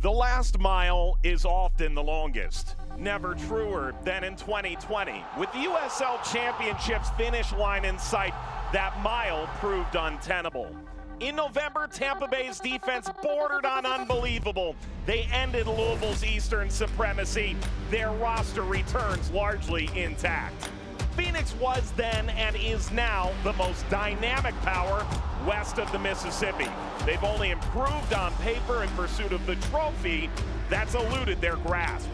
The last mile is often the longest. Never truer than in 2020. With the USL Championship's finish line in sight, that mile proved untenable. In November, Tampa Bay's defense bordered on unbelievable. They ended Louisville's Eastern supremacy. Their roster returns largely intact. Phoenix was then and is now the most dynamic power west of the Mississippi. They've only improved on paper in pursuit of the trophy that's eluded their grasp.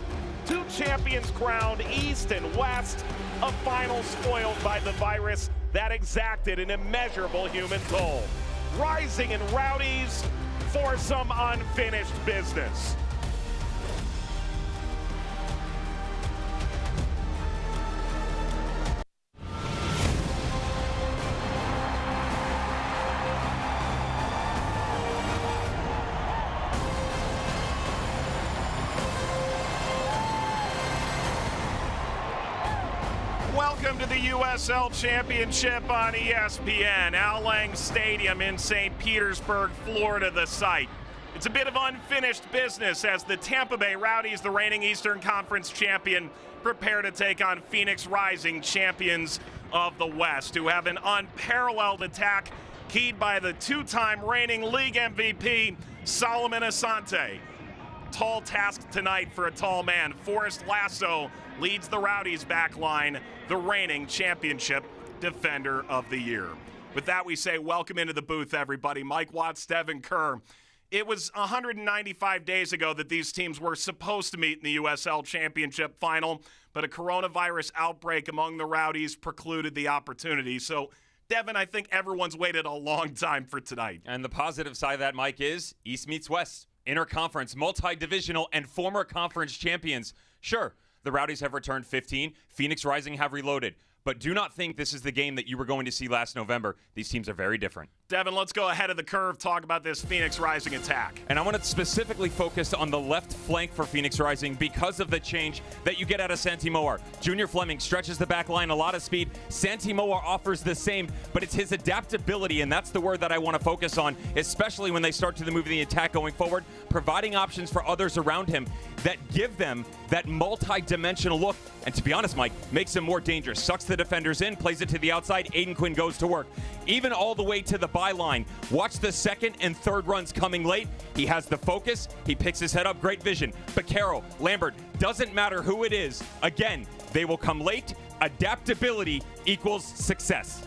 Two champions crowned east and west, a final spoiled by the virus that exacted an immeasurable human toll. Rising in Rowdies for some unfinished business. Welcome to the USL Championship on ESPN. Al Lang Stadium in St. Petersburg, Florida, the site. It's a bit of unfinished business as the Tampa Bay Rowdies, the reigning Eastern Conference champion, prepare to take on Phoenix Rising, champions of the West, who have an unparalleled attack keyed by the two-time reigning league MVP, Solomon Asante. Tall task tonight for a tall man. Forrest Lasso leads the Rowdies back line, the reigning championship defender of the year. With that, we say welcome into the booth, everybody. Mike Watts, Devin Kerr. It was 195 days ago that these teams were supposed to meet in the USL Championship final, but a coronavirus outbreak among the Rowdies precluded the opportunity. So, Devin, I think everyone's waited a long time for tonight. And the positive side of that, Mike, is East meets West. Interconference, multi-divisional, and former conference champions. Sure, the Rowdies have returned 15. Phoenix Rising have reloaded. But do not think this is the game that you were going to see last November. These teams are very different. Devin, let's go ahead of the curve, talk about this Phoenix Rising attack. And I want to specifically focus on the left flank for Phoenix Rising because of the change that you get out of Santi Moar. Junior Fleming stretches the back line, a lot of speed. Santi Moar offers the same, but it's his adaptability, and that's the word that I want to focus on, especially when they start to move the attack going forward, providing options for others around him that give them that multi-dimensional look. And to be honest, Mike, makes him more dangerous. Sucks the defenders in, plays it to the outside. Aiden Quinn goes to work. Even all the way to the byline. Watch the second and third runs coming late. He has the focus. He picks his head up. Great vision. Baccaro, Lambert, doesn't matter who it is. Again, they will come late. Adaptability equals success.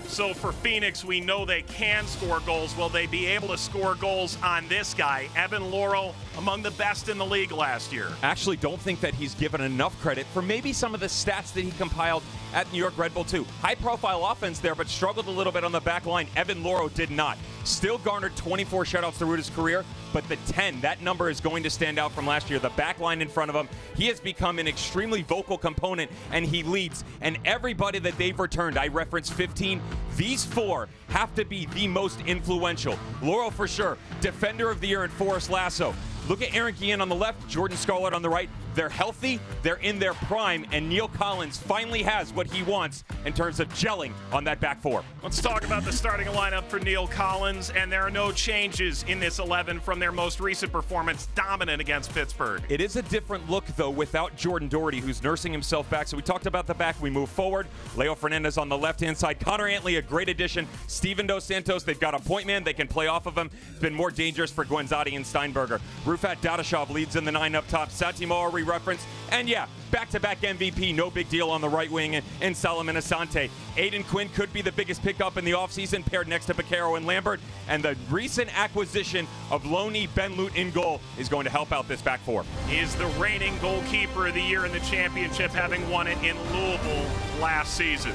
So for Phoenix, we know they can score goals. Will they be able to score goals on this guy? Evan Laurel, among the best in the league last year. I actually don't think that he's given enough credit for maybe some of the stats that he compiled at New York Red Bull 2. High-profile offense there, but struggled a little bit on the back line. Evan Laurel did not. Still garnered 24 shutouts throughout his career, but the 10, that number is going to stand out from last year. The back line in front of him, he has become an extremely vocal component, and he leads. And everybody that they've returned, I referenced 15, these four have to be the most influential. Laurel for sure, defender of the year in Forrest Lasso. Look at Aaron Guillen on the left, Jordan Scarlett on the right. They're healthy, they're in their prime, and Neil Collins finally has what he wants in terms of gelling on that back four. Let's talk about the starting lineup for Neil Collins, and there are no changes in this 11 from their most recent performance, dominant against Pittsburgh. It is a different look, though, without Jordan Doherty, who's nursing himself back. So we talked about the back. We move forward. Leo Fernandez on the left-hand side. Connor Antley, a great addition. Steven Dos Santos, they've got a point man. They can play off of him. It's been more dangerous for Guenzati and Steinberger. Rufat Dadashov leads in the 9 up top. Santi Moar re-reference. And yeah, back-to-back MVP, no big deal on the right wing, and Solomon Asante. Aiden Quinn could be the biggest pickup in the offseason, paired next to Baccaro and Lambert. And the recent acquisition of Loney Benloot in goal is going to help out this back four. Is the reigning goalkeeper of the year in the championship, having won it in Louisville last season.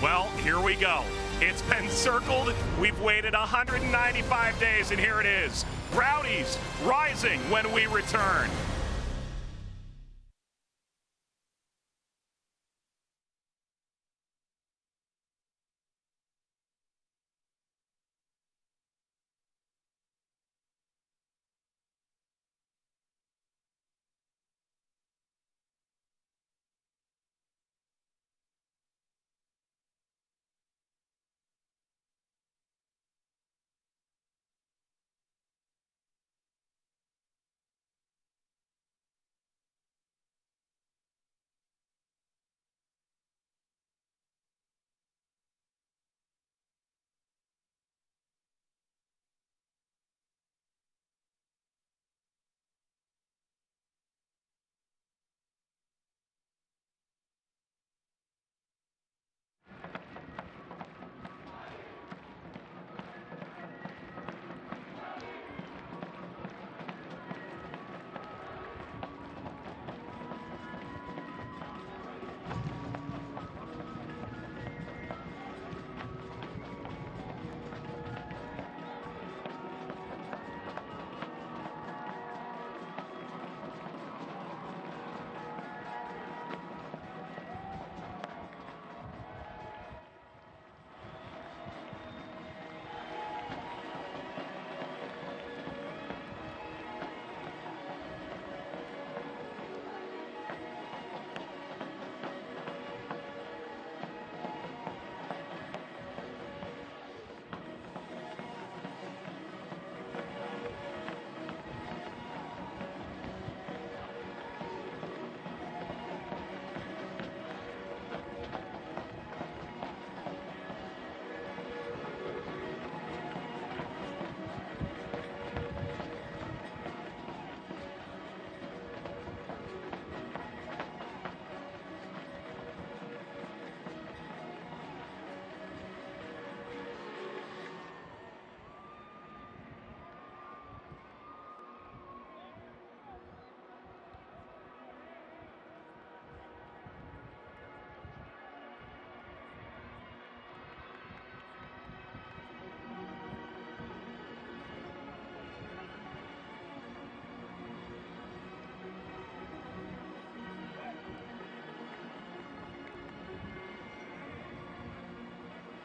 Well, here we go. It's been circled. We've waited 195 days, and here it is. Rowdies rising when we return.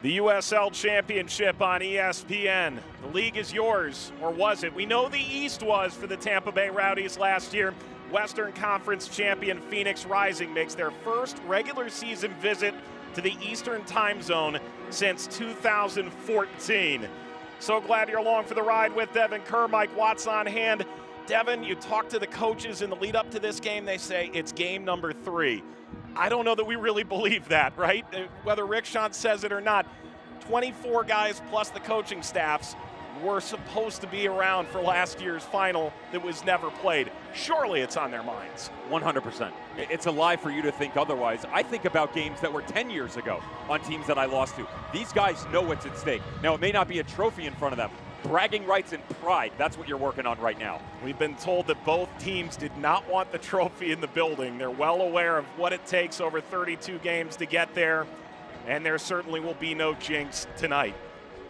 The USL Championship on ESPN. The league is yours, or was it? We know the East was for the Tampa Bay Rowdies last year. Western Conference champion Phoenix Rising makes their first regular season visit to the Eastern time zone since 2014. So glad you're along for the ride with Devin Kerr, Mike Watts on hand. Devin, you talked to the coaches in the lead up to this game. They say it's game number 3. I don't know that we really believe that, right? Whether Rick Schantz says it or not, 24 guys plus the coaching staffs were supposed to be around for last year's final that was never played. Surely it's on their minds. 100%. It's a lie for you to think otherwise. I think about games that were 10 years ago on teams that I lost to. These guys know what's at stake. Now, it may not be a trophy in front of them. Bragging rights and pride, that's what you're working on right now. We've been told that both teams did not want the trophy in the building. They're well aware of what it takes over 32 games to get there, and there certainly will be no jinx tonight.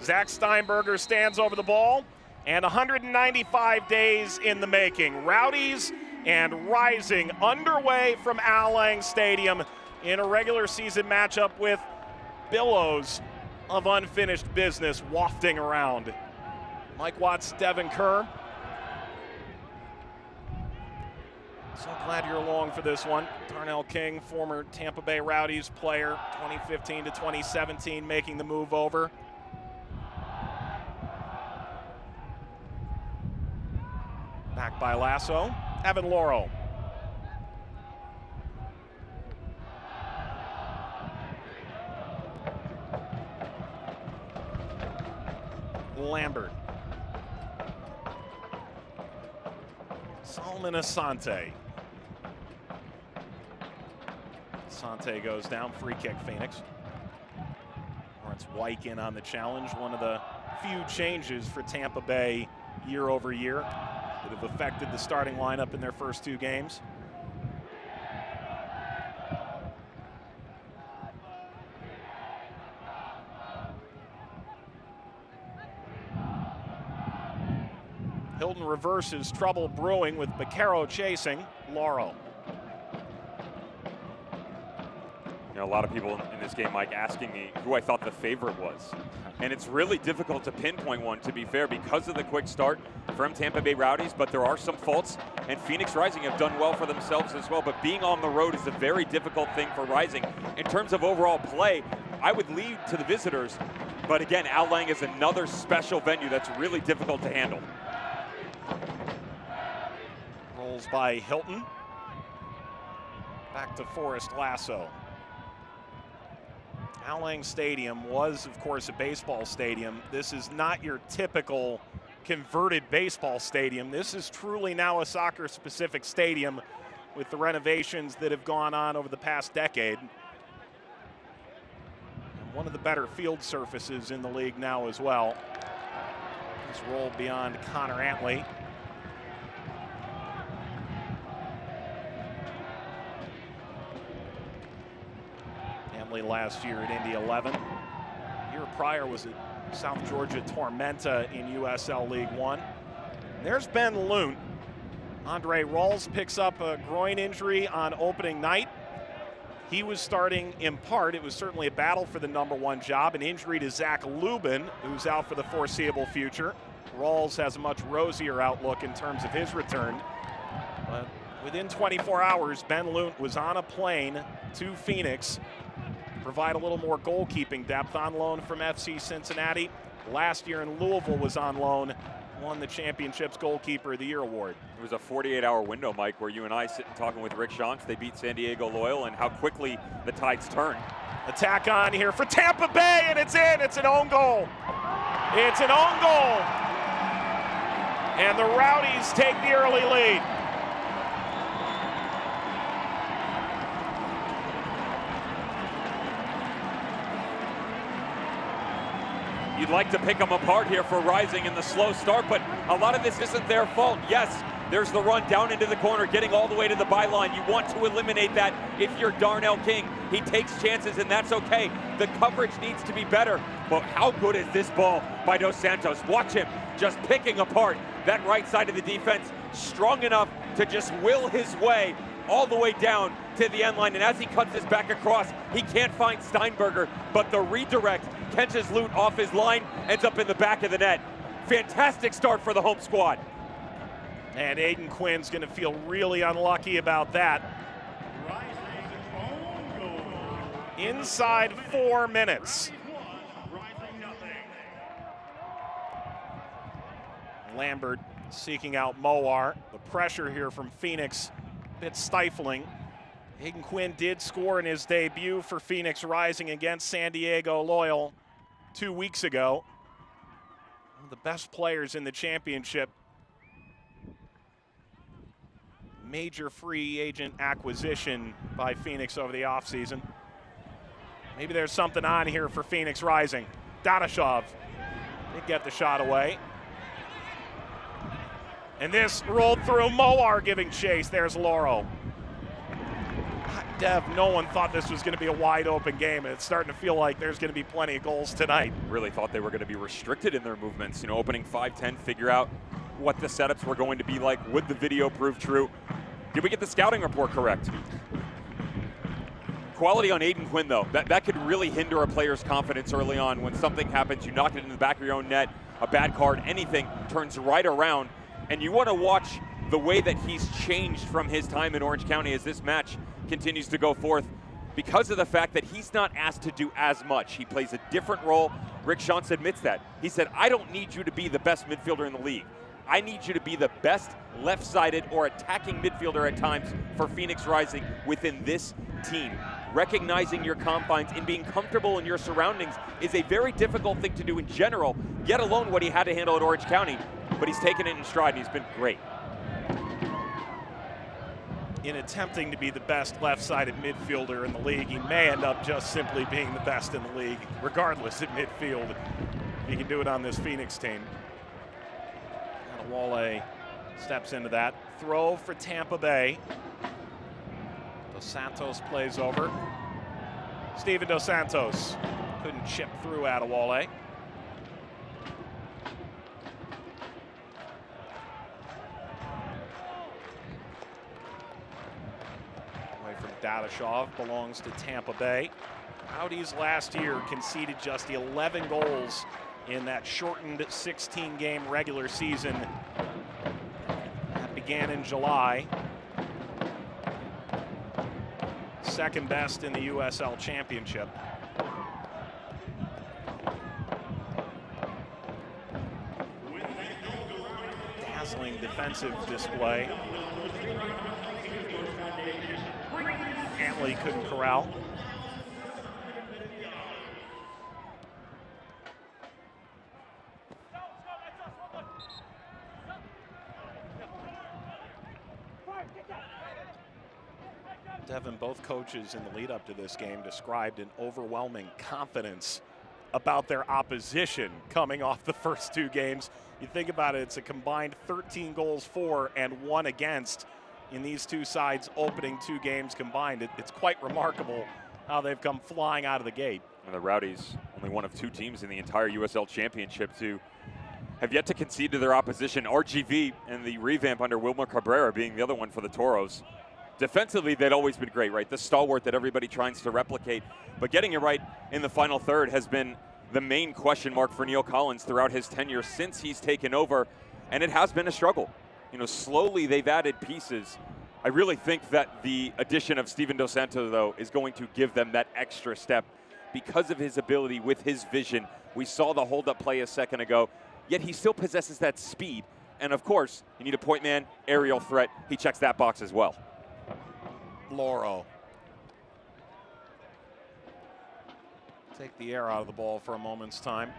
Zach Steinberger stands over the ball, and 195 days in the making. Rowdies and Rising underway from Al Lang Stadium in a regular season matchup with billows of unfinished business wafting around. Mike Watts, Devin Kerr. So glad you're along for this one. Darnell King, former Tampa Bay Rowdies player, 2015 to 2017, making the move over. Back by Lasso. Evan Laurel. Lambert. Solomon Asante. Asante goes down, free kick Phoenix. Lawrence Wyke on the challenge, one of the few changes for Tampa Bay year over year that have affected the starting lineup in their first 2 games. Hilton reverses, trouble brewing with Baquero chasing. Laurel. You know, a lot of people in this game, Mike, asking me who I thought the favorite was. And it's really difficult to pinpoint one, to be fair, because of the quick start from Tampa Bay Rowdies, but there are some faults, and Phoenix Rising have done well for themselves as well. But being on the road is a very difficult thing for Rising. In terms of overall play, I would lead to the visitors, but again, Al Lang is another special venue that's really difficult to handle. Rolls by Hilton. Back to Forrest Lasso. Al Lang Stadium was, of course, a baseball stadium. This is not your typical converted baseball stadium. This is truly now a soccer-specific stadium with the renovations that have gone on over the past decade. And one of the better field surfaces in the league now as well. This roll beyond Connor Antley. Last year at Indy 11. The year prior was at South Georgia Tormenta in USL League One. There's Ben Lunt. Andre Rawls picks up a groin injury on opening night. He was starting in part. It was certainly a battle for the #1 job. An injury to Zach Lubin, who's out for the foreseeable future. Rawls has a much rosier outlook in terms of his return. But within 24 hours, Ben Lunt was on a plane to Phoenix. Provide a little more goalkeeping depth, on loan from FC Cincinnati. Last year in Louisville was on loan, won the championship's Goalkeeper of the Year award. It was a 48-hour window, Mike, where you and I sit and talking with Rick Schantz. They beat San Diego Loyal, and how quickly the tides turn. Attack on here for Tampa Bay, and it's in. It's an own goal. It's an own goal. And the Rowdies take the early lead. You'd like to pick them apart here for Rising in the slow start, but a lot of this isn't their fault. Yes, there's the run down into the corner, getting all the way to the byline. You want to eliminate that if you're Darnell King. He takes chances, and that's okay. The coverage needs to be better, but how good is this ball by Dos Santos? Watch him just picking apart that right side of the defense, strong enough to just will his way all the way down to the end line. And as he cuts his back across, he can't find Steinberger, but the redirect catches loot off his line, ends up in the back of the net. Fantastic start for the home squad. And Aiden Quinn's going to feel really unlucky about that. Inside 4 minutes. Lambert seeking out Mowar. The pressure here from Phoenix, a bit stifling. Aiden Quinn did score in his debut for Phoenix Rising against San Diego Loyal 2 weeks ago. One of the best players in the championship. Major free agent acquisition by Phoenix over the offseason. Maybe there's something on here for Phoenix Rising. Dadashov did get the shot away. And this rolled through. Mowar giving chase. There's Lauro. Dev, no one thought this was going to be a wide open game, and it's starting to feel like there's going to be plenty of goals tonight. Really thought they were going to be restricted in their movements. You know, opening 5-10, figure out what the setups were going to be like. Would the video prove true? Did we get the scouting report correct? Quality on Aiden Quinn, though. That could really hinder a player's confidence early on. When something happens, you knock it in the back of your own net, a bad card, anything turns right around. And you want to watch the way that he's changed from his time in Orange County as this match continues to go forth, because of the fact that he's not asked to do as much. He plays a different role. Rick Schantz admits that. He said, I don't need you to be the best midfielder in the league. I need you to be the best left-sided or attacking midfielder at times for Phoenix Rising within this team. Recognizing your confines and being comfortable in your surroundings is a very difficult thing to do in general, yet alone what he had to handle at Orange County. But he's taken it in stride, and he's been great. In attempting to be the best left-sided midfielder in the league, he may end up just simply being the best in the league, regardless at midfield. He can do it on this Phoenix team. Adewale steps into that. Throw for Tampa Bay. Dos Santos plays over. Steven Dos Santos couldn't chip through Adewale. Dadashov belongs to Tampa Bay. Rowdies last year conceded just 11 goals in that shortened 16-game regular season that began in July. Second best in the USL Championship. Dazzling defensive display. Antley couldn't corral. Devin, both coaches in the lead up to this game described an overwhelming confidence about their opposition coming off the first 2 games. You think about it, it's a combined 13 goals for and 1 against in these 2 sides opening 2 games combined. It's quite remarkable how they've come flying out of the gate. And the Rowdies, only one of 2 teams in the entire USL Championship to have yet to concede to their opposition. RGV and the revamp under Wilmer Cabrera being the other one for the Toros. Defensively, they'd always been great, right? The stalwart that everybody tries to replicate. But getting it right in the final third has been the main question mark for Neil Collins throughout his tenure since he's taken over. And it has been a struggle. You know, slowly they've added pieces. I really think that the addition of Steven Dos Santos, though, is going to give them that extra step because of his ability with his vision. We saw the hold-up play a second ago, yet he still possesses that speed. And, of course, you need a point man, aerial threat. He checks that box as well. Lauro. Take the air out of the ball for a moment's time.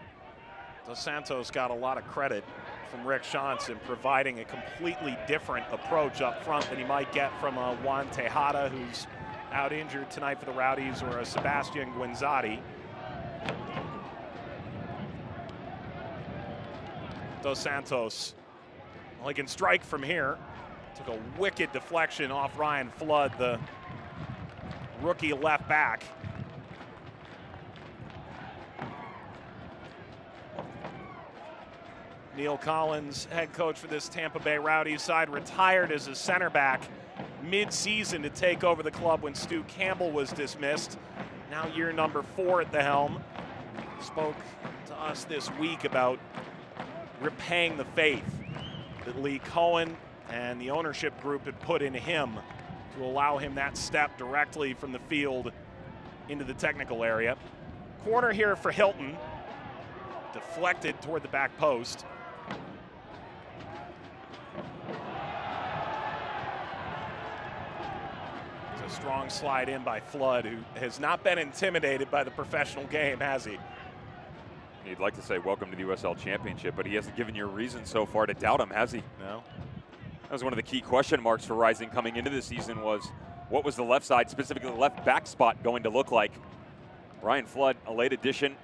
Dos Santos got a lot of credit from Rick Schantz in providing a completely different approach up front than he might get from a Juan Tejada, who's out injured tonight for the Rowdies, or a Sebastian Guinzati. Dos Santos, well, he can strike from here. Took a wicked deflection off Ryan Flood, the rookie left back. Neil Collins, head coach for this Tampa Bay Rowdies side, retired as a center back mid-season to take over the club when Stu Campbell was dismissed. Now year number 4 at the helm. spoke to us this week about repaying the faith that Lee Cohen and the ownership group had put in him to allow him that step directly from the field into the technical area. Corner here for Hilton, deflected toward the back post. It's a strong slide in by Flood, who has not been intimidated by the professional game, has he? You'd like to say welcome to the USL Championship, but he hasn't given you a reason so far to doubt him, has he? No. That was one of the key question marks for Rising coming into the season, was what was the left side, specifically the left back spot, going to look like? Ryan Flood, a late addition,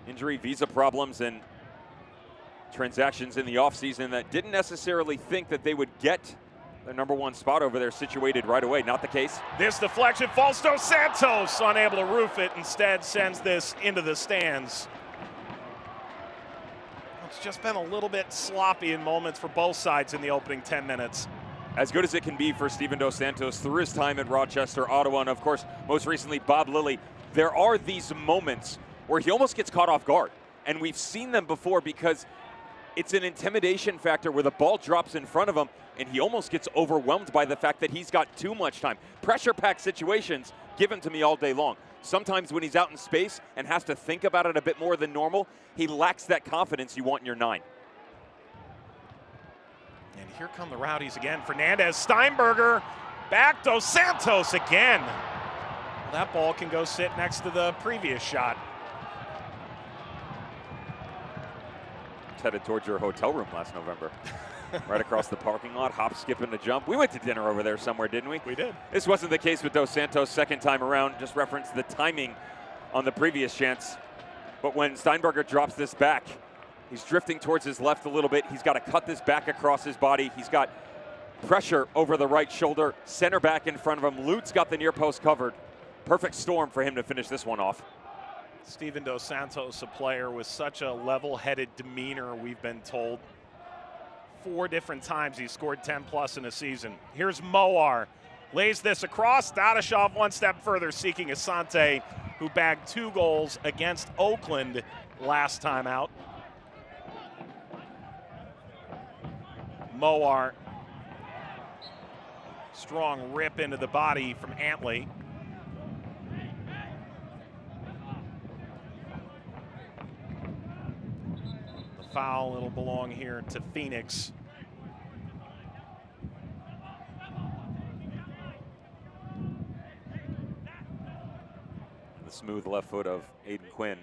injury, visa problems, and transactions in the offseason that didn't necessarily think that they would get their number one spot over there situated right away. Not the case. This deflection falls to Santos, unable to roof it, instead sends this into the stands. It's just been a little bit sloppy in moments for both sides in the opening 10 minutes. As good as it can be for Steven Dos Santos through his time at Rochester, Ottawa, and of course, most recently, Bob Lilly. There are these moments where he almost gets caught off guard. And we've seen them before because it's an intimidation factor where the ball drops in front of him and he almost gets overwhelmed by the fact that he's got too much time. Pressure-packed situations given to me all day long. Sometimes when he's out in space and has to think about it a bit more than normal, he lacks that confidence you want in your 9. And here come the Rowdies again. Fernandez, Steinberger, back Dos Santos again. Well, that ball can go sit next to the previous shot. It's headed towards your hotel room last November. Right across the parking lot, hop, skip, and a jump. We went to dinner over there somewhere, didn't we? We did. This wasn't the case with Dos Santos second time around. Just reference the timing on the previous chance. But when Steinberger drops this back, he's drifting towards his left a little bit. He's got to cut this back across his body. He's got pressure over the right shoulder. Center back in front of him. Lute's got the near post covered. Perfect storm for him to finish this one off. Steven Dos Santos, a player with such a level-headed demeanor, we've been told. 4 different times he scored 10+ in a season. Here's Moar. Lays this across. Dadashov one step further, seeking Asante, who bagged 2 goals against Oakland last time out. Moar. Strong rip into the body from Antley. The foul, it'll belong here to Phoenix. The smooth left foot of Aiden Quinn.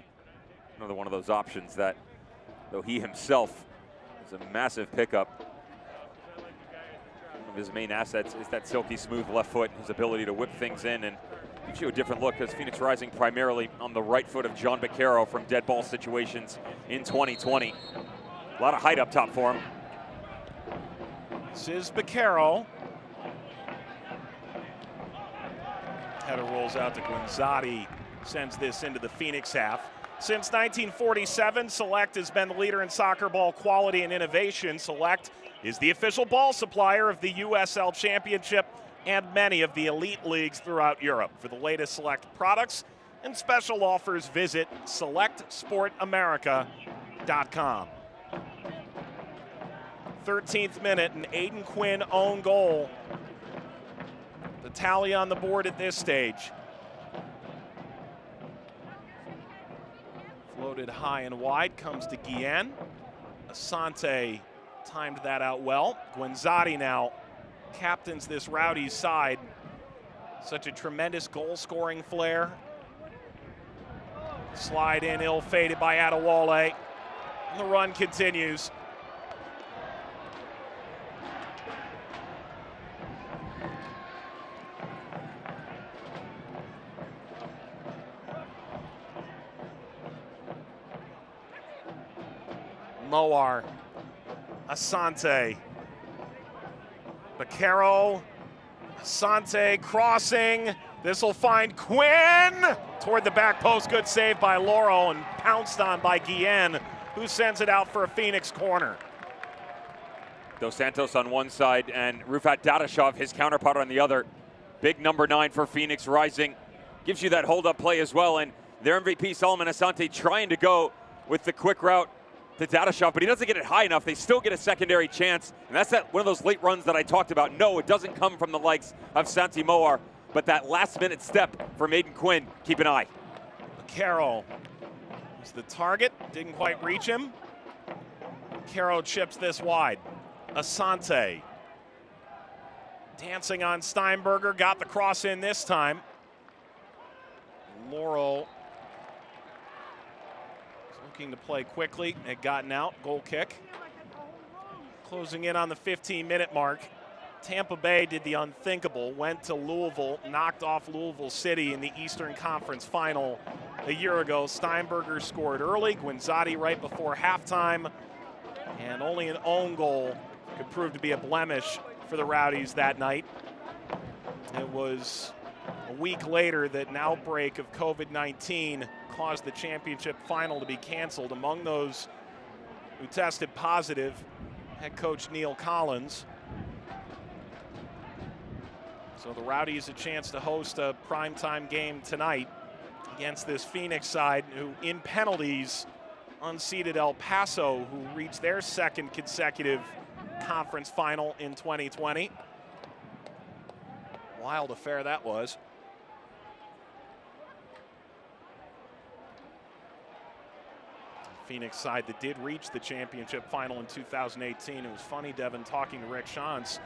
Another one of those options that, though he himself is a massive pickup, one of his main assets is that silky smooth left foot, his ability to whip things in and gives you a different look, because Phoenix Rising primarily on the right foot of John Baccaro from dead ball situations in 2020. A lot of height up top for him. This is Baccaro. Header rolls out to Guinzotti, sends this into the Phoenix half. Since 1947, Select has been the leader in soccer ball quality and innovation. Select is the official ball supplier of the USL Championship and many of the elite leagues throughout Europe. For the latest Select products and special offers, visit selectsportamerica.com. 13th minute, an Aiden Quinn own goal. The tally on the board at this stage. Floated high and wide, comes to Guillen. Asante timed that out well. Guinzotti now captains this Rowdies side. Such a tremendous goal-scoring flair. Slide in, ill-fated by Adewale. And the run continues. Moar, Asante, Baccaro, Asante crossing. This will find Quinn toward the back post. Good save by Lauro and pounced on by Guillen, who sends it out for a Phoenix corner. Dos Santos on one side and Rufat Dadashov, his counterpart, on the other. Big number 9 for Phoenix Rising. Gives you that hold-up play as well, and Their MVP, Solomon Asante, trying to go with the quick route to Dadashov, but he doesn't get it high enough. They still get a secondary chance, and that's one of those late runs that I talked about. No, it doesn't come from the likes of Santi Moar, but that last-minute step from Aiden Quinn, keep an eye. Carroll was the target, didn't quite reach him. Carroll chips this wide. Asante dancing on Steinberger, got the cross in this time. Laurel looking to play quickly, had gotten out, goal kick. Closing in on the 15-minute mark. Tampa Bay did the unthinkable, went to Louisville, knocked off Louisville City in the Eastern Conference Final a year ago. Steinberger scored early, Guinzotti right before halftime, and only an own goal could prove to be a blemish for the Rowdies that night. It was a week later that an outbreak of COVID-19 caused the championship final to be canceled. Among those who tested positive, head coach Neil Collins. So the Rowdies a chance to host a primetime game tonight against this Phoenix side who, in penalties, unseated El Paso, who reached their second consecutive conference final in 2020. Wild affair that was. Phoenix side that did reach the championship final in 2018. It was funny, Devin, talking to Rick Shantz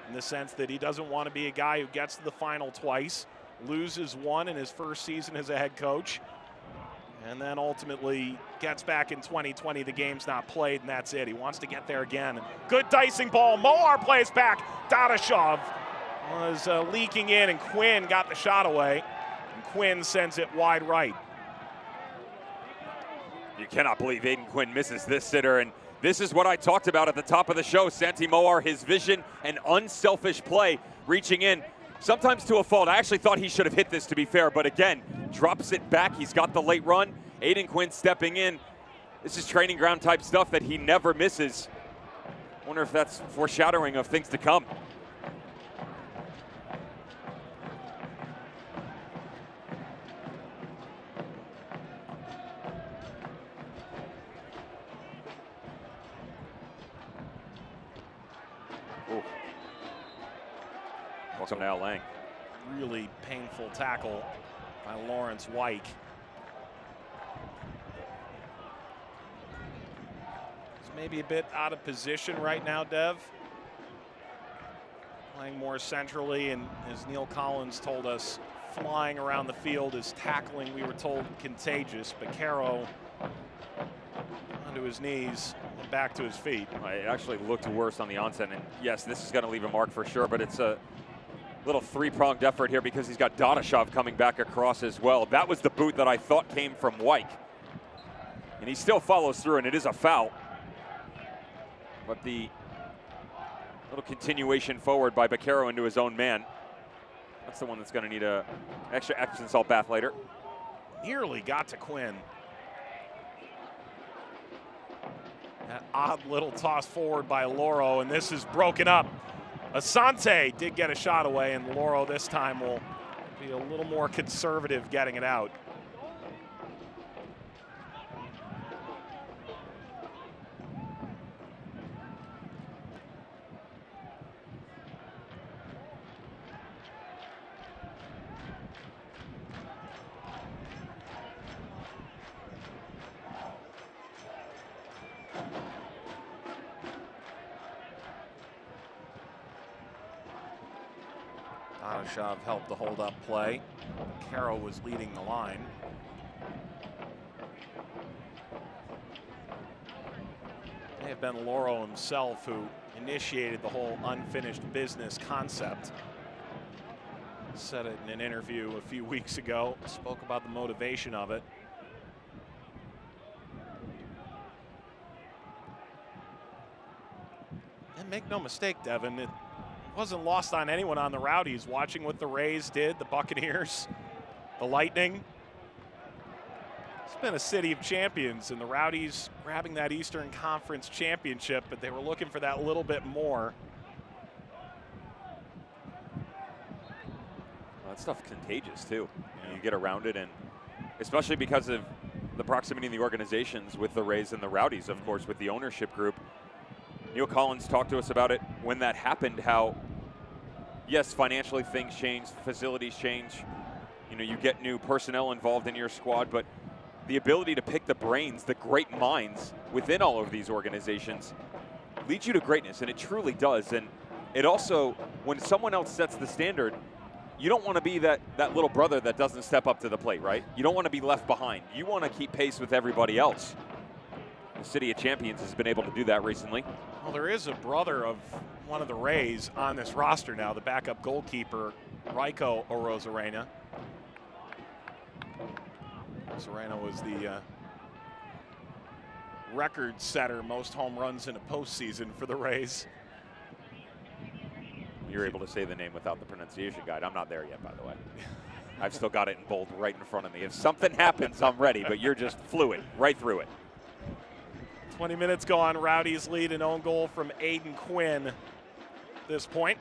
in the sense that he doesn't want to be a guy who gets to the final twice, loses one in his first season as a head coach, and then ultimately gets back in 2020. The game's not played, and that's it. He wants to get there again. Good dicing ball. Moar plays back. Dadashov was leaking in, and Quinn got the shot away. And Quinn sends it wide right. You cannot believe Aiden Quinn misses this sitter, and this is what I talked about at the top of the show. Santi Moar, his vision and unselfish play, reaching in, sometimes to a fault. I actually thought he should have hit this, to be fair, but again, drops it back. He's got the late run. Aiden Quinn stepping in. This is training ground type stuff that he never misses. Wonder if that's foreshadowing of things to come. Welcome to Al Lang. Really painful tackle by Lawrence Wyke. He's maybe a bit out of position right now, Dev. Playing more centrally, and as Neil Collins told us, flying around the field is tackling, we were told, contagious. But Caro onto his knees and back to his feet. It actually looked worse on the onset, and yes, this is going to leave a mark for sure, but it's a little three-pronged effort here because he's got Dadashov coming back across as well. That was the boot that I thought came from Wyke. And he still follows through, and it is a foul. But the little continuation forward by Baquero into his own man. That's the one that's going to need a extra Epsom salt bath later. Nearly got to Quinn. That odd little toss forward by Loro, and this is broken up. Asante did get a shot away, and Loro this time will be a little more conservative getting it out. Dadashov helped the hold-up play. Caro was leading the line. It may have been Loro himself who initiated the whole unfinished business concept. Said it in an interview a few weeks ago, spoke about the motivation of it. And make no mistake, Devin, it wasn't lost on anyone on the Rowdies watching what the Rays did, the Buccaneers, the Lightning. It's been a city of champions, and the Rowdies grabbing that Eastern Conference championship, but they were looking for that little bit more. Well, that stuff's contagious too. Yeah. You get around it, and especially because of the proximity of the organizations with the Rays and the Rowdies, of course, with the ownership group. Neil Collins talked to us about it when that happened, how, yes, financially things change, facilities change, you know, you get new personnel involved in your squad, but the ability to pick the brains, the great minds within all of these organizations leads you to greatness, and it truly does. And it also, when someone else sets the standard, you don't want to be that little brother that doesn't step up to the plate, right? You don't want to be left behind. You want to keep pace with everybody else. The City of Champions has been able to do that recently. Well, there is a brother of one of the Rays on this roster now, the backup goalkeeper, Raiko Arozarena. Serena was the record setter, most home runs in a postseason for the Rays. You're able to say the name without the pronunciation guide. I'm not there yet, by the way. I've still got it in bold right in front of me. If something happens, I'm ready, but you're just fluid right through it. 20 minutes gone. Rowdies lead an own goal from Aiden Quinn at this point.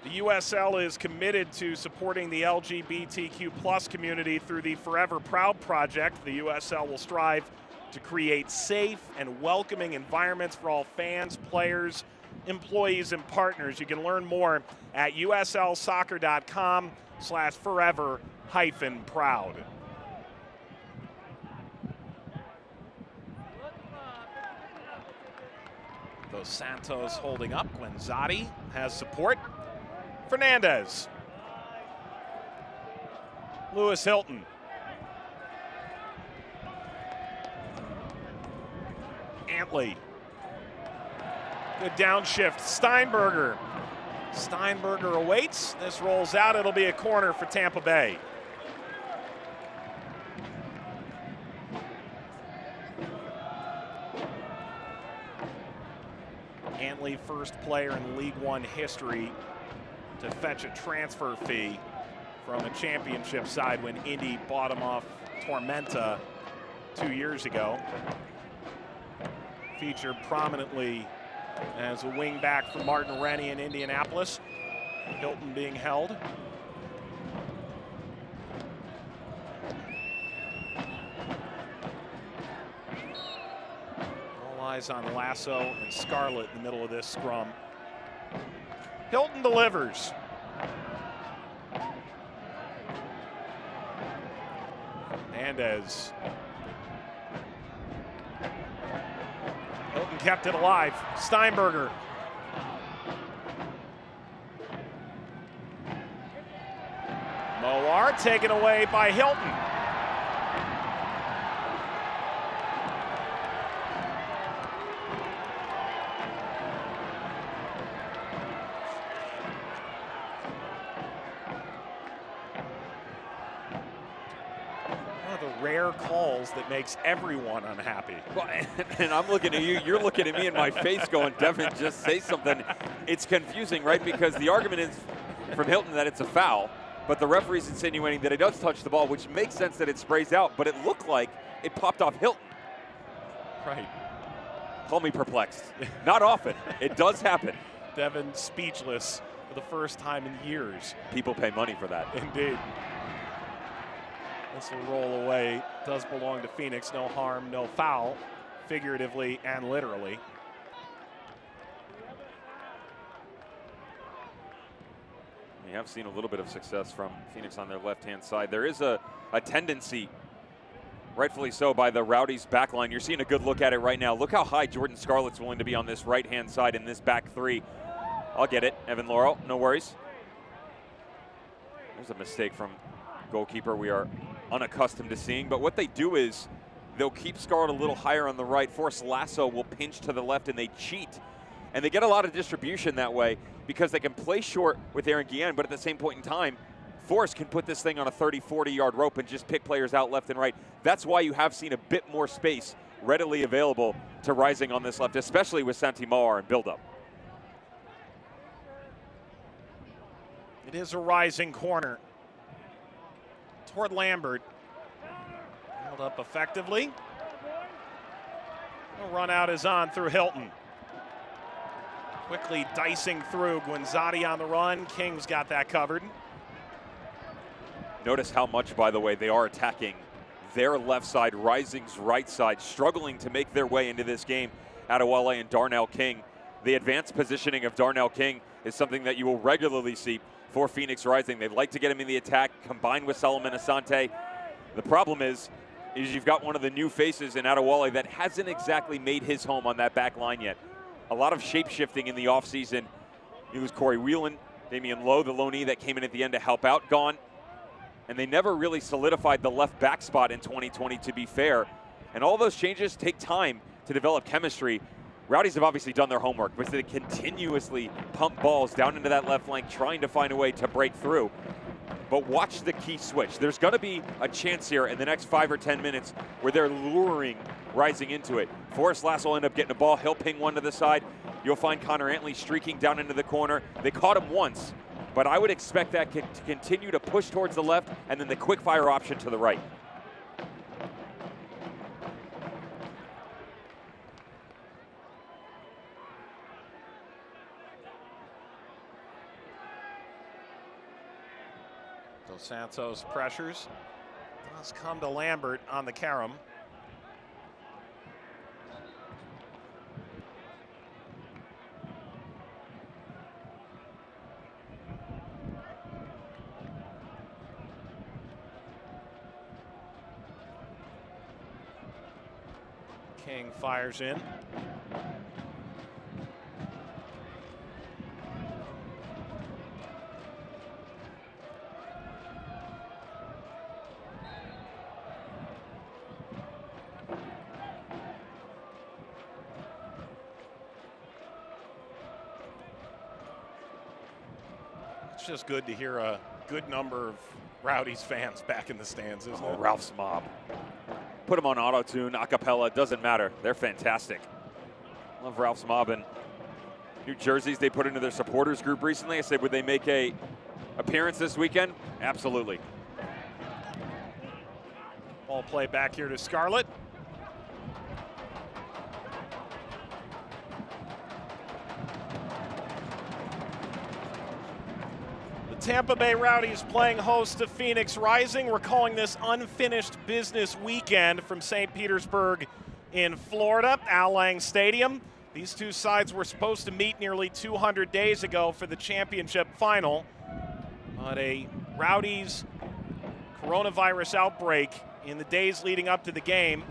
The USL is committed to supporting the LGBTQ plus community through the Forever Proud project. The USL will strive to create safe and welcoming environments for all fans, players, employees, and partners. You can learn more at uslsoccer.com/forever-proud. Dos Santos holding up. Guenzati has support. Fernandez. Lewis Hilton. Antley. Good downshift. Steinberger. Steinberger awaits. This rolls out. It'll be a corner for Tampa Bay. Antley, first player in League One history to fetch a transfer fee from a championship side when Indy bought him off Tormenta 2 years ago. Featured prominently as a wingback for Martin Rennie in Indianapolis. Hilton being held. All eyes on Lasso and Scarlett in the middle of this scrum. Hilton delivers. Hernandez. Hilton kept it alive. Steinberger. Moar taken away by Hilton. Rare calls that makes everyone unhappy. Well, and I'm looking at you, you're looking at me in my face going, Devin, just say something. It's confusing, right? Because the argument is from Hilton that it's a foul, but the referee's insinuating that it does touch the ball, which makes sense that it sprays out, but it looked like it popped off Hilton. Right. Call me perplexed. Not often. It does happen. Devin speechless for the first time in years. People pay money for that. Indeed. This will roll away. Does belong to Phoenix. No harm, no foul, figuratively and literally. We have seen a little bit of success from Phoenix on their left-hand side. There is a tendency, rightfully so, by the Rowdies backline. You're seeing a good look at it right now. Look how high Jordan Scarlett's willing to be on this right-hand side in this back three. I'll get it, Evan Laurel, no worries. There's a mistake from goalkeeper we are unaccustomed to seeing, but what they do is they'll keep Scarlett a little higher on the right. Force Lasso will pinch to the left, and they cheat. And they get a lot of distribution that way because they can play short with Aaron Guillen, but at the same point in time, Force can put this thing on a 30, 40-yard rope and just pick players out left and right. That's why you have seen a bit more space readily available to Rising on this left, especially with Santi Moar and build-up. It is a Rising corner toward Lambert. Held up effectively. The run out is on through Hilton. Quickly dicing through. Guenzati on the run. King's got that covered. Notice how much, by the way, they are attacking their left side, Rising's right side, struggling to make their way into this game. Adewale and Darnell King. The advanced positioning of Darnell King is something that you will regularly see for Phoenix Rising. They'd like to get him in the attack, combined with Solomon Asante. The problem is you've got one of the new faces in Adewale that hasn't exactly made his home on that back line yet. A lot of shape-shifting in the offseason. You lose Corey Whelan, Damian Lowe, the loanee that came in at the end to help out, gone. And they never really solidified the left back spot in 2020, to be fair. And all those changes take time to develop chemistry. Rowdies have obviously done their homework, but they continuously pump balls down into that left flank, trying to find a way to break through. But watch the key switch. There's going to be a chance here in the next 5 or 10 minutes where they're luring Rising into it. Forrest Lass will end up getting a ball. He'll ping one to the side. You'll find Connor Antley streaking down into the corner. They caught him once, but I would expect that to continue to push towards the left and then the quick fire option to the right. Dos Santos pressures. Does come to Lambert on the carom. King fires in. It's just good to hear a good number of Rowdies fans back in the stands, isn't it? Ralph's Mob. Put them on auto-tune, a cappella, doesn't matter. They're fantastic. Love Ralph's Mob. And new jerseys they put into their supporters group recently. I said, would they make a appearance this weekend? Absolutely. Ball play back here to Scarlett. Tampa Bay Rowdies playing host to Phoenix Rising. We're calling this Unfinished Business Weekend from St. Petersburg in Florida, Al Lang Stadium. These two sides were supposed to meet nearly 200 days ago for the championship final, but a Rowdies coronavirus outbreak in the days leading up to the game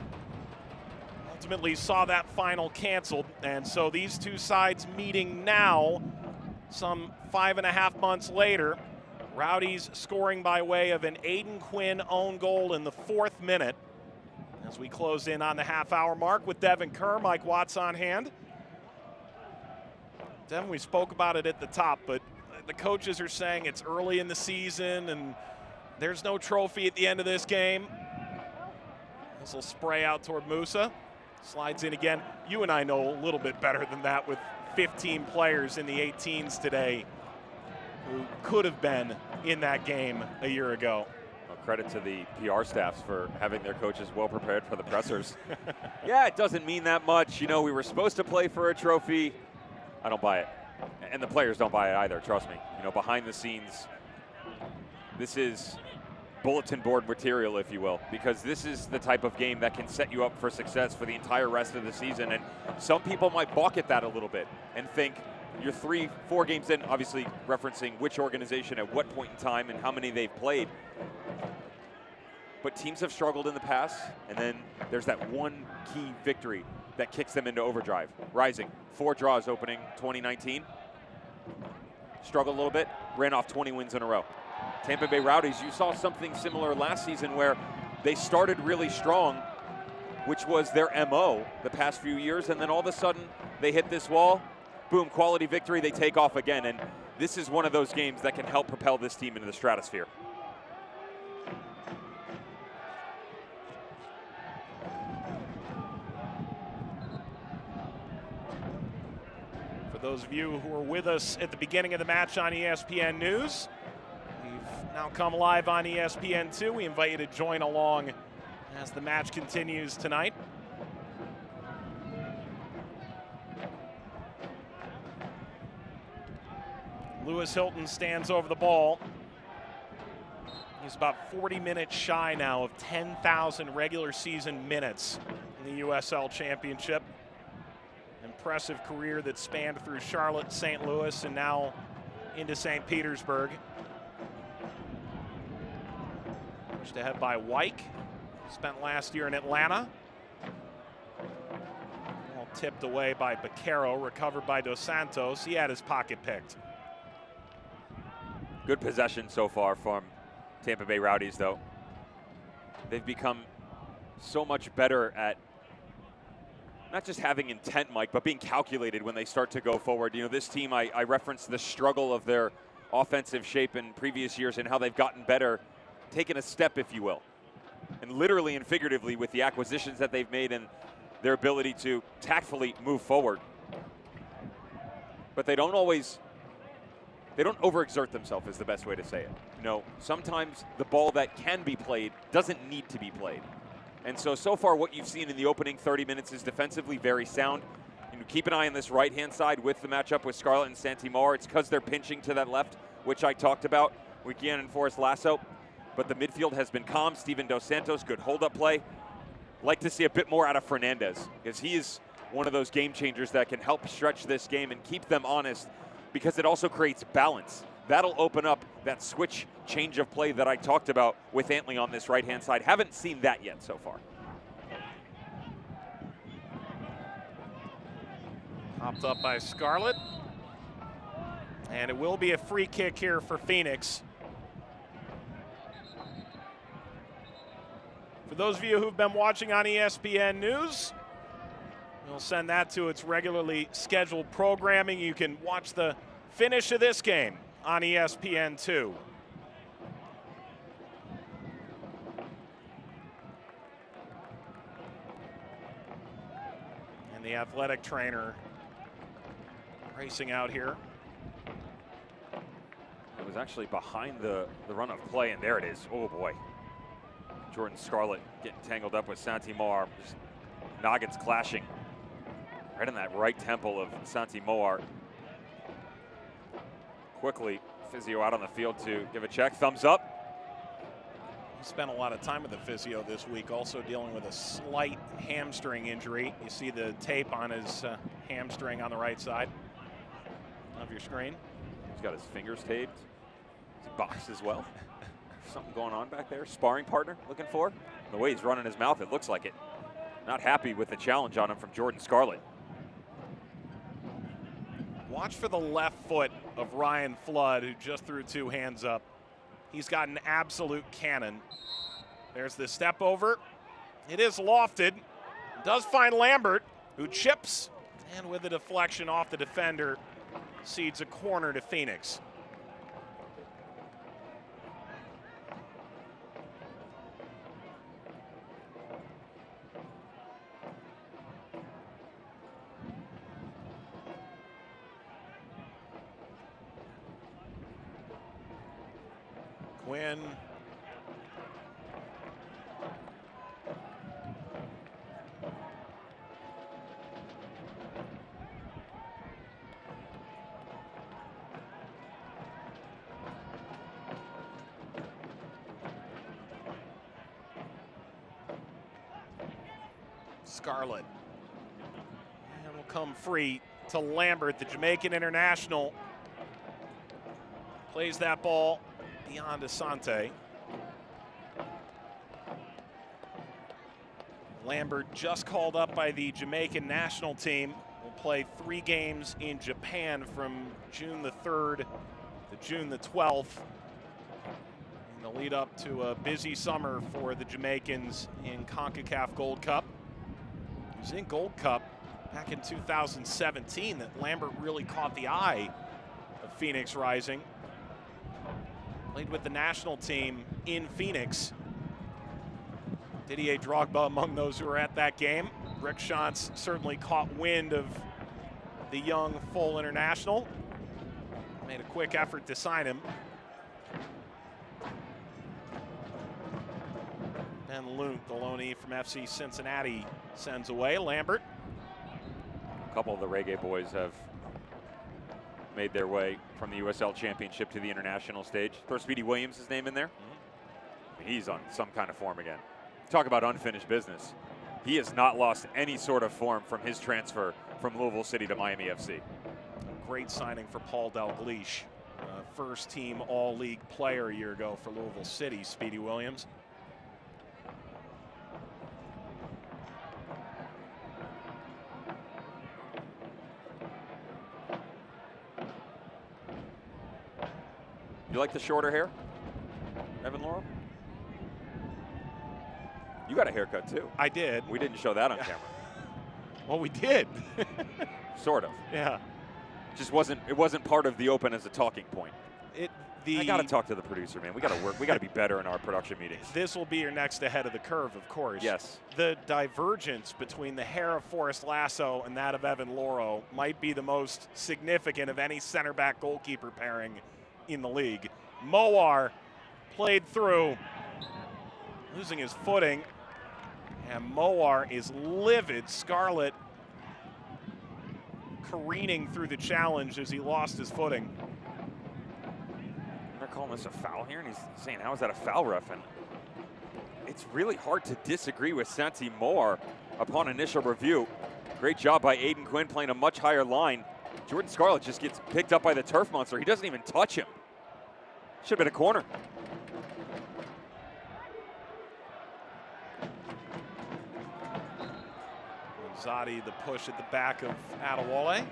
ultimately saw that final canceled. And so these two sides meeting now, some 5.5 months later. Rowdies scoring by way of an Aiden Quinn own goal in the 4th minute. As we close in on the half-hour mark with Devin Kerr, Mike Watts on hand. Devin, we spoke about it at the top, but the coaches are saying it's early in the season and there's no trophy at the end of this game. This will spray out toward Musa. Slides in again. You and I know a little bit better than that with 15 players in the 18s today who could have been in that game a year ago. Well, credit to the PR staffs for having their coaches well prepared for the pressers. Yeah, it doesn't mean that much. You know, we were supposed to play for a trophy. I don't buy it. And the players don't buy it either, trust me. You know, behind the scenes, this is bulletin board material, if you will, because this is the type of game that can set you up for success for the entire rest of the season. And some people might balk at that a little bit and think you're 3-4 games in, obviously referencing which organization at what point in time and how many they've played. But teams have struggled in the past, and then there's that one key victory that kicks them into overdrive. Rising, 4 draws opening 2019. Struggled a little bit, ran off 20 wins in a row. Tampa Bay Rowdies, you saw something similar last season where they started really strong, which was their MO the past few years, and then all of a sudden they hit this wall, boom, quality victory, they take off again. And this is one of those games that can help propel this team into the stratosphere. For those of you who were with us at the beginning of the match on ESPN News, we've now come live on ESPN2. We invite you to join along as the match continues tonight. Lewis Hilton stands over the ball. He's about 40 minutes shy now of 10,000 regular season minutes in the USL Championship. Impressive career that spanned through Charlotte, St. Louis, and now into St. Petersburg. Pushed ahead by Wyke. Spent last year in Atlanta. All tipped away by Baquero, recovered by Dos Santos. He had his pocket picked. Good possession so far from Tampa Bay Rowdies, though. They've become so much better at not just having intent, Mike, but being calculated when they start to go forward. You know, this team, I referenced the struggle of their offensive shape in previous years and how they've gotten better, taken a step, if you will. And literally and figuratively with the acquisitions that they've made and their ability to tactfully move forward. But they don't overexert themselves is the best way to say it. You know, sometimes the ball that can be played doesn't need to be played. And so far what you've seen in the opening 30 minutes is defensively very sound. You know, keep an eye on this right-hand side with the matchup with Scarlett and Santimar. It's because they're pinching to that left, which I talked about with Gian and Forrest Lasso. But the midfield has been calm. Steven Dos Santos, good hold-up play. Like to see a bit more out of Fernandez because he is one of those game changers that can help stretch this game and keep them honest because it also creates balance. That'll open up that switch change of play that I talked about with Antley on this right-hand side. Haven't seen that yet so far. Popped up by Scarlett. And it will be a free kick here for Phoenix. For those of you who've been watching on ESPN News, we'll send that to its regularly scheduled programming. You can watch the finish of this game on ESPN2. And the athletic trainer racing out here. It was actually behind the run of play, and there it is. Oh, boy. Jordan Scarlett getting tangled up with Santimar. Just noggins clashing right in that right temple of Santimar. Quickly, physio out on the field to give a check. Thumbs up. He spent a lot of time with the physio this week, also dealing with a slight hamstring injury. You see the tape on his hamstring on the right side of your screen. He's got his fingers taped. He's boxed as well. Something going on back there. Sparring partner looking for. The way he's running his mouth, it looks like it. Not happy with the challenge on him from Jordan Scarlett. Watch for the left foot of Ryan Flood, who just threw two hands up. He's got an absolute cannon. There's the step over. It is lofted. Does find Lambert, who chips, and with a deflection off the defender, cedes a corner to Phoenix. Quinn. Scarlett. And will come free to Lambert, the Jamaican international. Plays that ball beyond Asante. Lambert just called up by the Jamaican national team. Will play 3 games in Japan from June the 3rd to June the 12th. In the lead up to a busy summer for the Jamaicans in CONCACAF Gold Cup. He was in Gold Cup back in 2017 that Lambert really caught the eye of Phoenix Rising. Played with the national team in Phoenix. Didier Drogba among those who were at that game. Rick Shantz certainly caught wind of the young full international. Made a quick effort to sign him. Ben Lunt, the loanee from FC Cincinnati, sends away. Lambert. A couple of the Reggae boys have made their way from the USL Championship to the international stage. Throw Speedy Williams' name in there. He's on some kind of form again. Talk about unfinished business. He has not lost any sort of form from his transfer from Louisville City to Miami FC. Great signing for Paul Dalgleish. First team all-league player a year ago for Louisville City, Speedy Williams. You like the shorter hair, Evan Laurel? You got a haircut too. I did. We didn't show that on camera. Well, we did. Sort of. Yeah. It wasn't part of the open as a talking point. I got to talk to the producer, man. We got to work. We got to be better in our production meetings. This will be your next ahead of the curve, of course. Yes. The divergence between the hair of Forrest Lasso and that of Evan Lauro might be the most significant of any center back goalkeeper pairing in the league. Moar played through, losing his footing, and Moar is livid scarlet, careening through the challenge as he lost his footing. They're calling this a foul here, and he's saying, how is that a foul, ref? And it's really hard to disagree with Santi Moar upon initial review. Great job by Aiden Quinn playing a much higher line. Jordan Scarlett just gets picked up by the turf monster. He doesn't even touch him. Should have been a corner. Zadi, the push at the back of Adewale.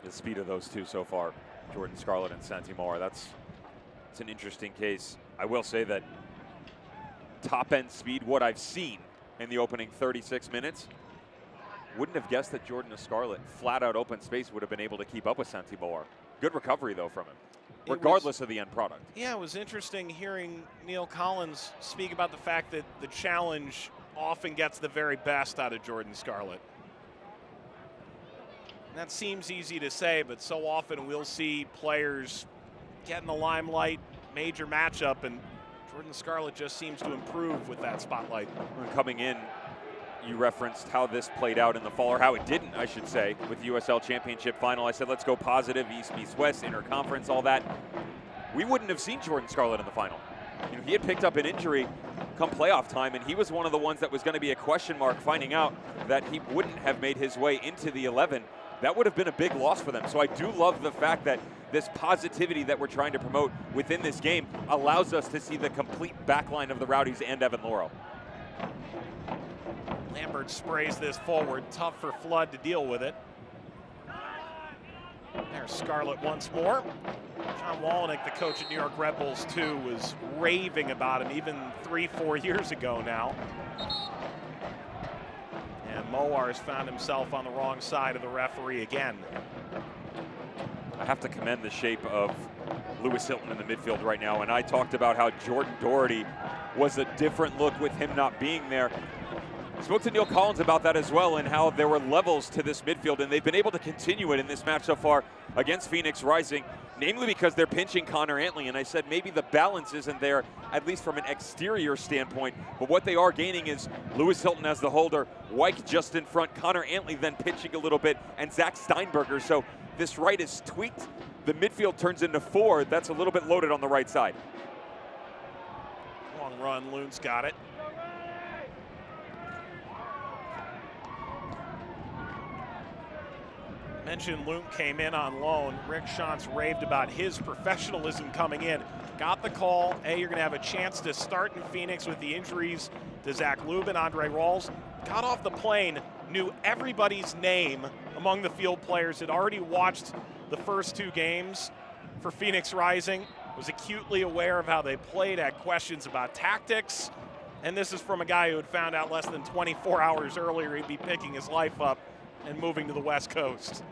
The speed of those two so far, Jordan Scarlett and Santi Moar, it's an interesting case. I will say that top end speed, what I've seen in the opening 36 minutes, wouldn't have guessed that Jordan Scarlett, flat out open space, would have been able to keep up with Santi Moar. Good recovery though from him, regardless of the end product. Yeah, it was interesting hearing Neil Collins speak about the fact that the challenge often gets the very best out of Jordan Scarlett. That seems easy to say, but so often we'll see players get in the limelight, major matchup, and Jordan Scarlett just seems to improve with that spotlight. Coming in, you referenced how this played out in the fall, or how it didn't, I should say, with the USL Championship final. I said, let's go positive, East meets West, interconference, all that. We wouldn't have seen Jordan Scarlett in the final. You know, he had picked up an injury come playoff time, and he was one of the ones that was going to be a question mark, finding out that he wouldn't have made his way into the 11. That would have been a big loss for them. So I do love the fact that this positivity that we're trying to promote within this game allows us to see the complete backline of the Rowdies and Evan Lauro. Lambert sprays this forward, tough for Flood to deal with it. There's Scarlett once more. John Wallenick, the coach at New York Red Bulls too, was raving about him even 3-4 years ago now. And Moar has found himself on the wrong side of the referee again. I have to commend the shape of Lewis Hilton in the midfield right now, and I talked about how Jordan Doherty was a different look with him not being there. I spoke to Neil Collins about that as well, and how there were levels to this midfield, and they've been able to continue it in this match so far against Phoenix Rising, namely because they're pinching Connor Antley, and I said maybe the balance isn't there, at least from an exterior standpoint, but what they are gaining is Lewis Hilton as the holder, Wyke just in front, Connor Antley then pitching a little bit, and Zach Steinberger. So this right is tweaked. The midfield turns into 4. That's a little bit loaded on the right side. Long run, Loon's got it. Mentioned Loon came in on loan. Rick Shantz raved about his professionalism coming in. Got the call, hey, you're gonna have a chance to start in Phoenix with the injuries to Zach Lubin, Andre Rawls. Got off the plane, knew everybody's name among the field players, had already watched the first 2 games for Phoenix Rising, was acutely aware of how they played, had questions about tactics, and this is from a guy who had found out less than 24 hours earlier he'd be picking his life up and moving to the West Coast.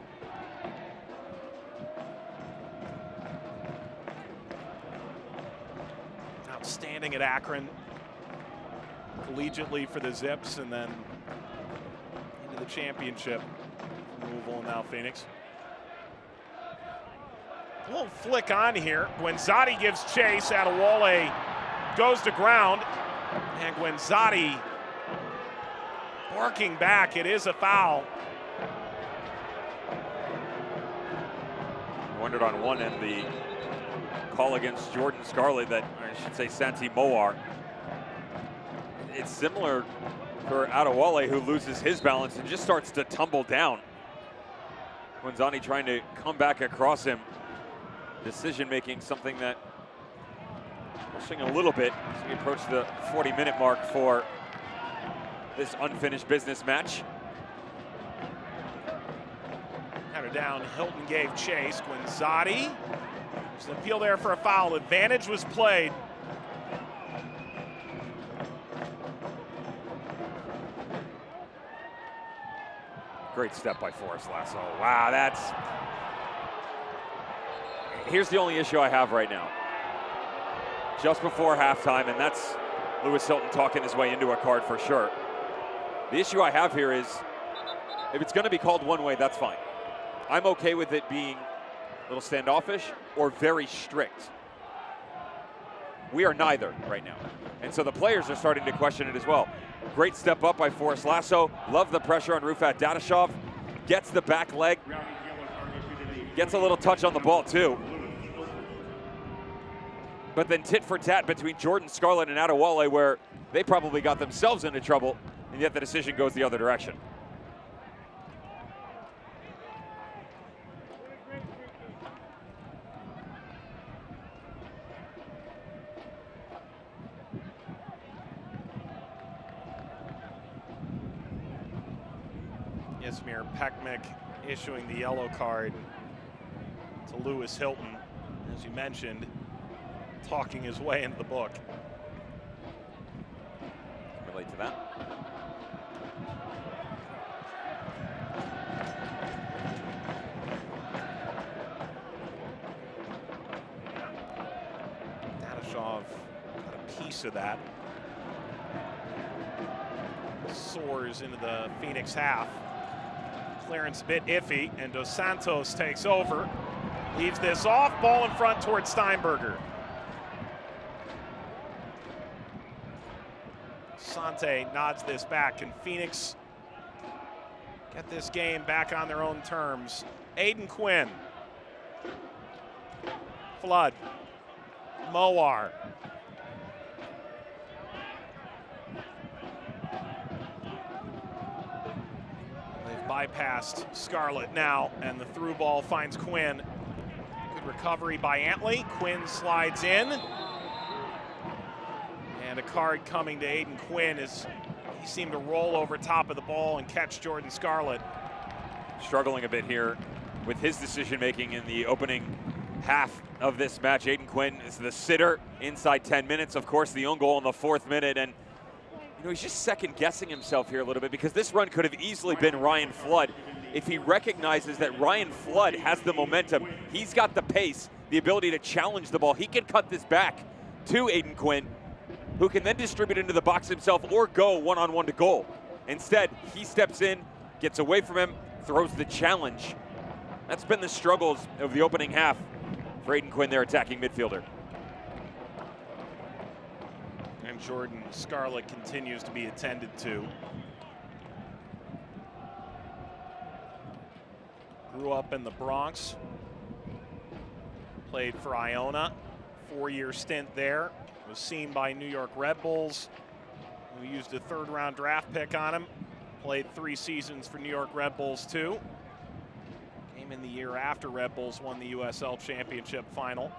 Outstanding at Akron, collegiately for the Zips, and then into the championship. Louisville and now Phoenix. A little flick on here. Gwenzati gives chase. Adewale goes to ground. And Gwenzati barking back. It is a foul. 400-on-1, and the call against Jordan Scarlett, that, or I should say Santi Moar. It's similar for Adewale, who loses his balance and just starts to tumble down. Wanzani trying to come back across him. Decision making, something that pushing a little bit as we approach the 40-minute mark for this unfinished business match. Counter down, Hilton gave chase. Guinzotti, there's an appeal there for a foul. Advantage was played. Great step by Forrest Lasso. Wow, that's... Here's the only issue I have right now. Just before halftime, and that's Lewis Hilton talking his way into a card for sure. The issue I have here is, if it's going to be called one way, that's fine. I'm okay with it being a little standoffish or very strict. We are neither right now. And so the players are starting to question it as well. Great step up by Forrest Lasso. Love the pressure on Rufat Dadashov. Gets the back leg. Gets a little touch on the ball too. But then tit for tat between Jordan Scarlett and Adewale, where they probably got themselves into trouble, and yet the decision goes the other direction. Ismir Pekmik issuing the yellow card to Lewis Hilton, as you mentioned, talking his way into the book. Relate to that. Dadashov got a piece of that. Soars into the Phoenix half. Clearance a bit iffy, and Dos Santos takes over. Leaves this off, ball in front towards Steinberger. Sante nods this back. Can Phoenix get this game back on their own terms? Aiden Quinn. Flood. Moar. They've bypassed Scarlett now, and the through ball finds Quinn. Good recovery by Antley. Quinn slides in. And a card coming to Aiden Quinn as he seemed to roll over top of the ball and catch Jordan Scarlett. Struggling a bit here with his decision making in the opening half of this match. Aiden Quinn is the sitter inside 10 minutes. Of course, the own goal in the 4th minute. And you know, he's just second guessing himself here a little bit, because this run could have easily been Ryan Flood if he recognizes that Ryan Flood has the momentum. He's got the pace, the ability to challenge the ball. He can cut this back to Aiden Quinn, who can then distribute into the box himself or go one-on-one to goal. Instead, he steps in, gets away from him, throws the challenge. That's been the struggles of the opening half for Aiden Quinn, their attacking midfielder. And Jordan Scarlett continues to be attended to. Grew up in the Bronx. Played for Iona, 4-year stint there. Was seen by New York Red Bulls, who used a 3rd-round draft pick on him. Played 3 seasons for New York Red Bulls too. Came in the year after Red Bulls won the USL Championship final.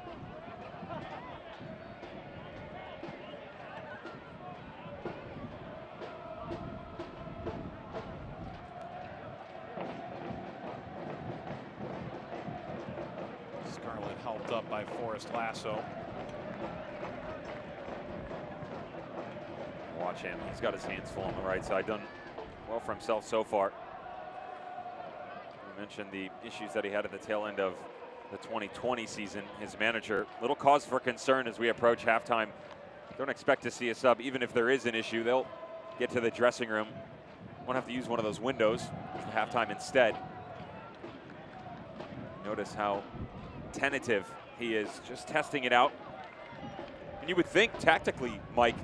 Scarlett helped up by Forrest Lasso. Watch him. He's got his hands full on the right side. Done well for himself so far. We mentioned the issues that he had at the tail end of the 2020 season. His manager, little cause for concern as we approach halftime. Don't expect to see a sub. Even if there is an issue, they'll get to the dressing room. Won't have to use one of those windows for halftime instead. Notice how tentative he is, just testing it out. And you would think tactically, Mike,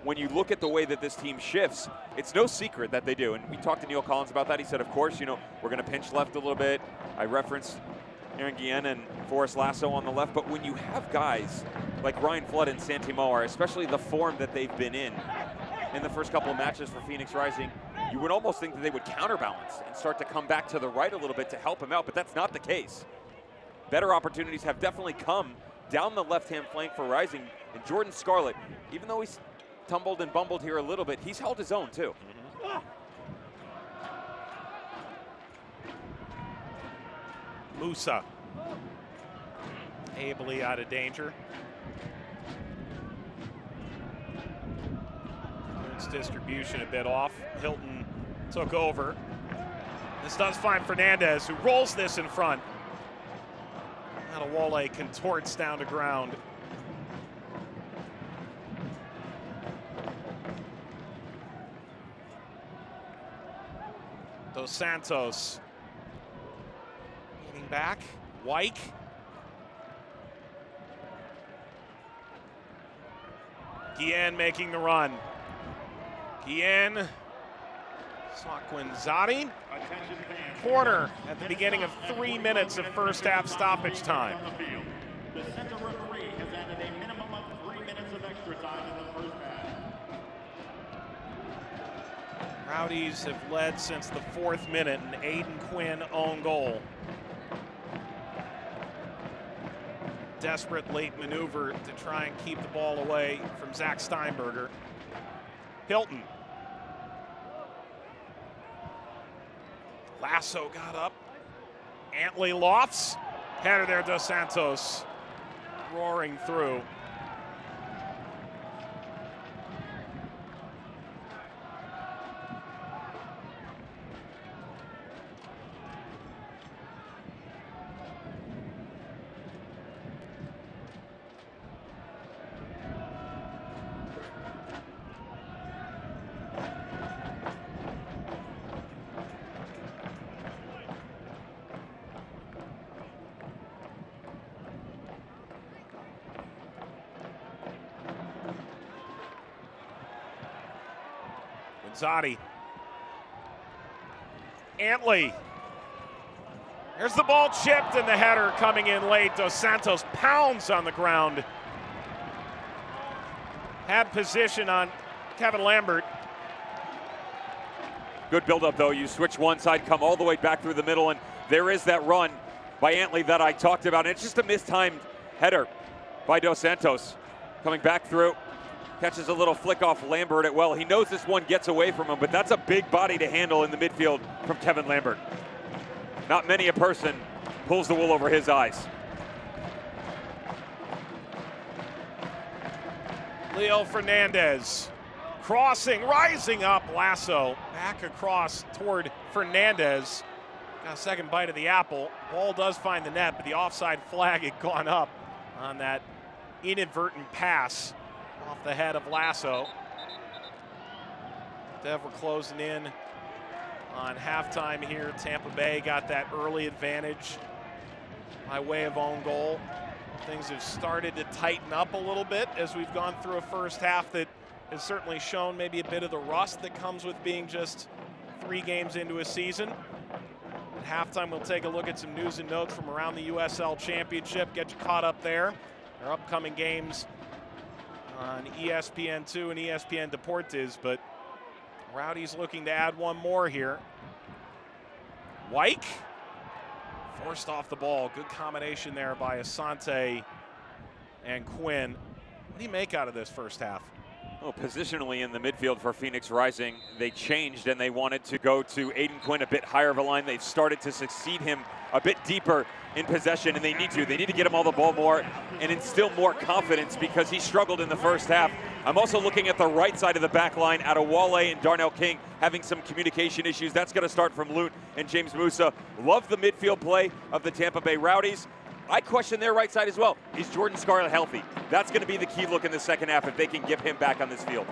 when you look at the way that this team shifts, it's no secret that they do. And we talked to Neil Collins about that. He said, of course, you know, we're going to pinch left a little bit. I referenced Aaron Guillen and Forrest Lasso on the left, but when you have guys like Ryan Flood and Santi Moar, especially the form that they've been in the first couple of matches for Phoenix Rising, you would almost think that they would counterbalance and start to come back to the right a little bit to help him out, but that's not the case. Better opportunities have definitely come down the left-hand flank for Rising, and Jordan Scarlett, even though he's tumbled and bumbled here a little bit, he's held his own too. Musa ably out of danger. Moon's distribution a bit off. Hilton took over. This does find Fernandez, who rolls this in front. Adewale contorts down to ground. Dos Santos getting back. Wyke. Guillen making the run. Guillen. Saquinzati. Corner at the beginning of 3 minutes of first half stoppage time. The center referee has added a minimum of 3 minutes of extra time in the first half. Rowdies have led since the 4th minute, an Aiden Quinn own goal. Desperate late maneuver to try and keep the ball away from Zach Steinberger. Hilton. Lasso got up. Antley lofts. Header there, Dos Santos roaring through. Zadi. Antley. There's the ball chipped and the header coming in late. Dos Santos pounds on the ground. Had position on Kevin Lambert. Good build-up though. You switch one side, come all the way back through the middle, and there is that run by Antley that I talked about. And it's just a mistimed header by Dos Santos. Coming back through. Catches a little flick off Lambert at well. He knows this one gets away from him, but that's a big body to handle in the midfield from Kevin Lambert. Not many a person pulls the wool over his eyes. Leo Fernandez crossing, rising up. Lasso back across toward Fernandez. Got a second bite of the apple. Ball does find the net, but the offside flag had gone up on that inadvertent pass off the head of Lasso. Denver closing in on halftime here. Tampa Bay got that early advantage by way of own goal. Things have started to tighten up a little bit as we've gone through a first half that has certainly shown maybe a bit of the rust that comes with being just 3 games into a season. At halftime, we'll take a look at some news and notes from around the USL Championship, get you caught up there. Our upcoming games on ESPN2 and ESPN Deportes, but Rowdies looking to add one more here. Wyke forced off the ball. Good combination there by Asante and Quinn. What do you make out of this first half? Well, positionally in the midfield for Phoenix Rising, they changed and they wanted to go to Aiden Quinn a bit higher of a line. They've started to succeed him a bit deeper in possession, and they need to. They need to get him all the ball more and instill more confidence because he struggled in the first half. I'm also looking at the right side of the back line. Adewale and Darnell King having some communication issues. That's going to start from Lute and James Musa. Love the midfield play of the Tampa Bay Rowdies. I question their right side as well. Is Jordan Scarlett healthy? That's going to be the key look in the second half if they can get him back on this field.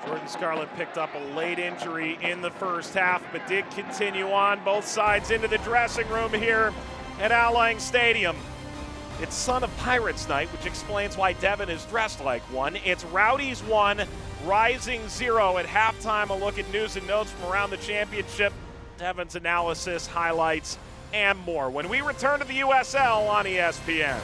Jordan Scarlett picked up a late injury in the first half, but did continue on. Both sides into the dressing room here at Al Lang Stadium. It's Son of Pirates night, which explains why Devin is dressed like one. It's Rowdies 1, Rising 0 at halftime. A look at news and notes from around the championship. Devin's analysis, highlights, and more when we return to the USL on ESPN.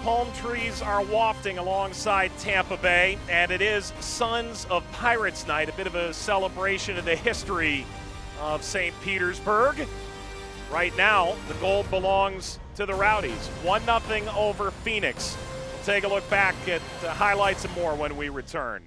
Palm trees are wafting alongside Tampa Bay, and it is Sons of Pirates Night, a bit of a celebration of the history of St. Petersburg. Right now, the gold belongs to the Rowdies, 1-0 over Phoenix. We'll take a look back at highlights and more when we return.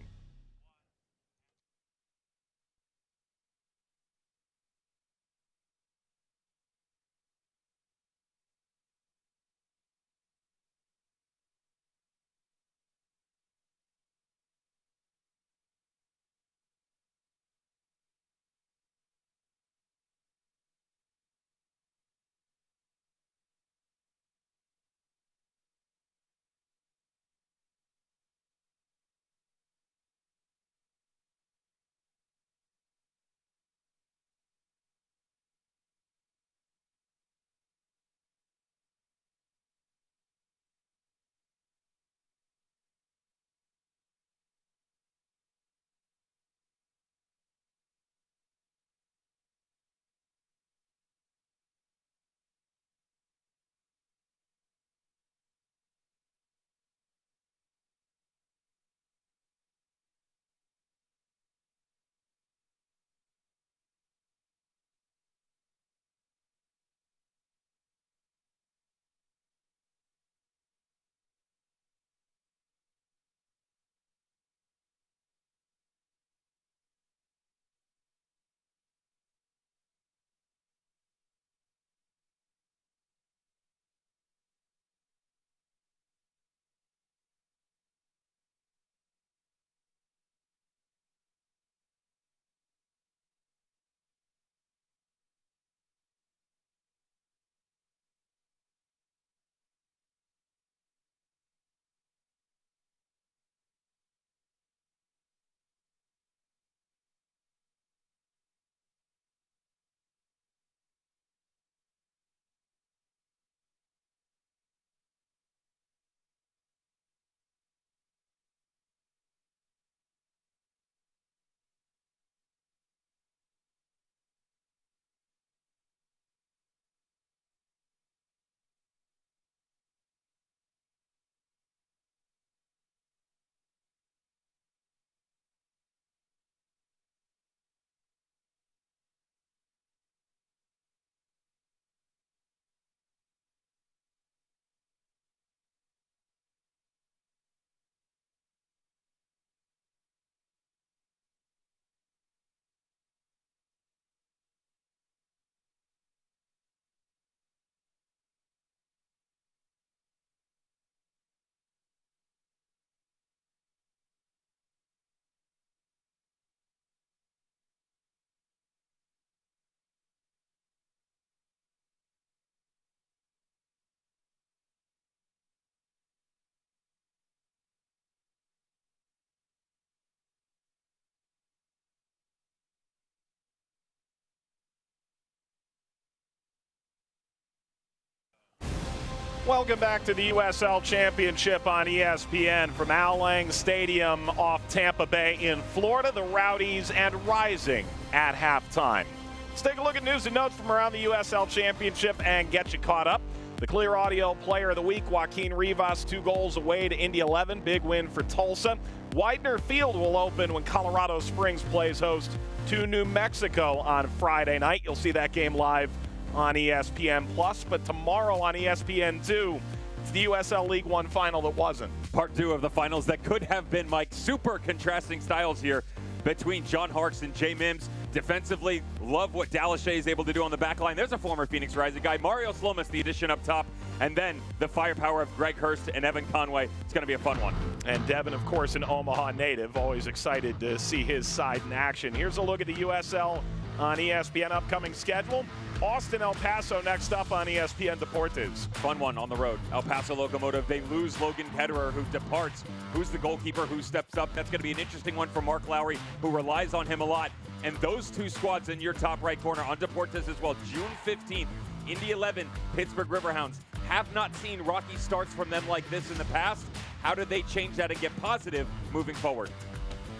Welcome back to the USL Championship on ESPN from Al Lang Stadium off Tampa Bay in Florida. The Rowdies and Rising at halftime. Let's take a look at news and notes from around the USL Championship and get you caught up. The Clear Audio Player of the Week, Joaquin Rivas, 2 goals away to Indy 11. Big win for Tulsa. Widener Field will open when Colorado Springs plays host to New Mexico on Friday night. You'll see that game live on ESPN+, but tomorrow on ESPN2, it's the USL League One final that wasn't. Part 2 of the finals that could have been, Mike. Super contrasting styles here between John Harkes and Jay Mims. Defensively, love what Dallas Shea is able to do on the back line. There's a former Phoenix Rising guy, Mario Slomas, the addition up top, and then the firepower of Greg Hurst and Evan Conway. It's going to be a fun one. And Devin, of course, an Omaha native, always excited to see his side in action. Here's a look at the USL on ESPN upcoming schedule. Austin, El Paso next up on ESPN Deportes. Fun one on the road. El Paso Locomotive, they lose Logan Ketterer, who departs. Who's the goalkeeper? Who steps up? That's going to be an interesting one for Mark Lowry, who relies on him a lot. And those 2 squads in your top right corner on Deportes as well. June 15th, Indy 11, Pittsburgh Riverhounds. Have not seen rocky starts from them like this in the past. How do they change that and get positive moving forward?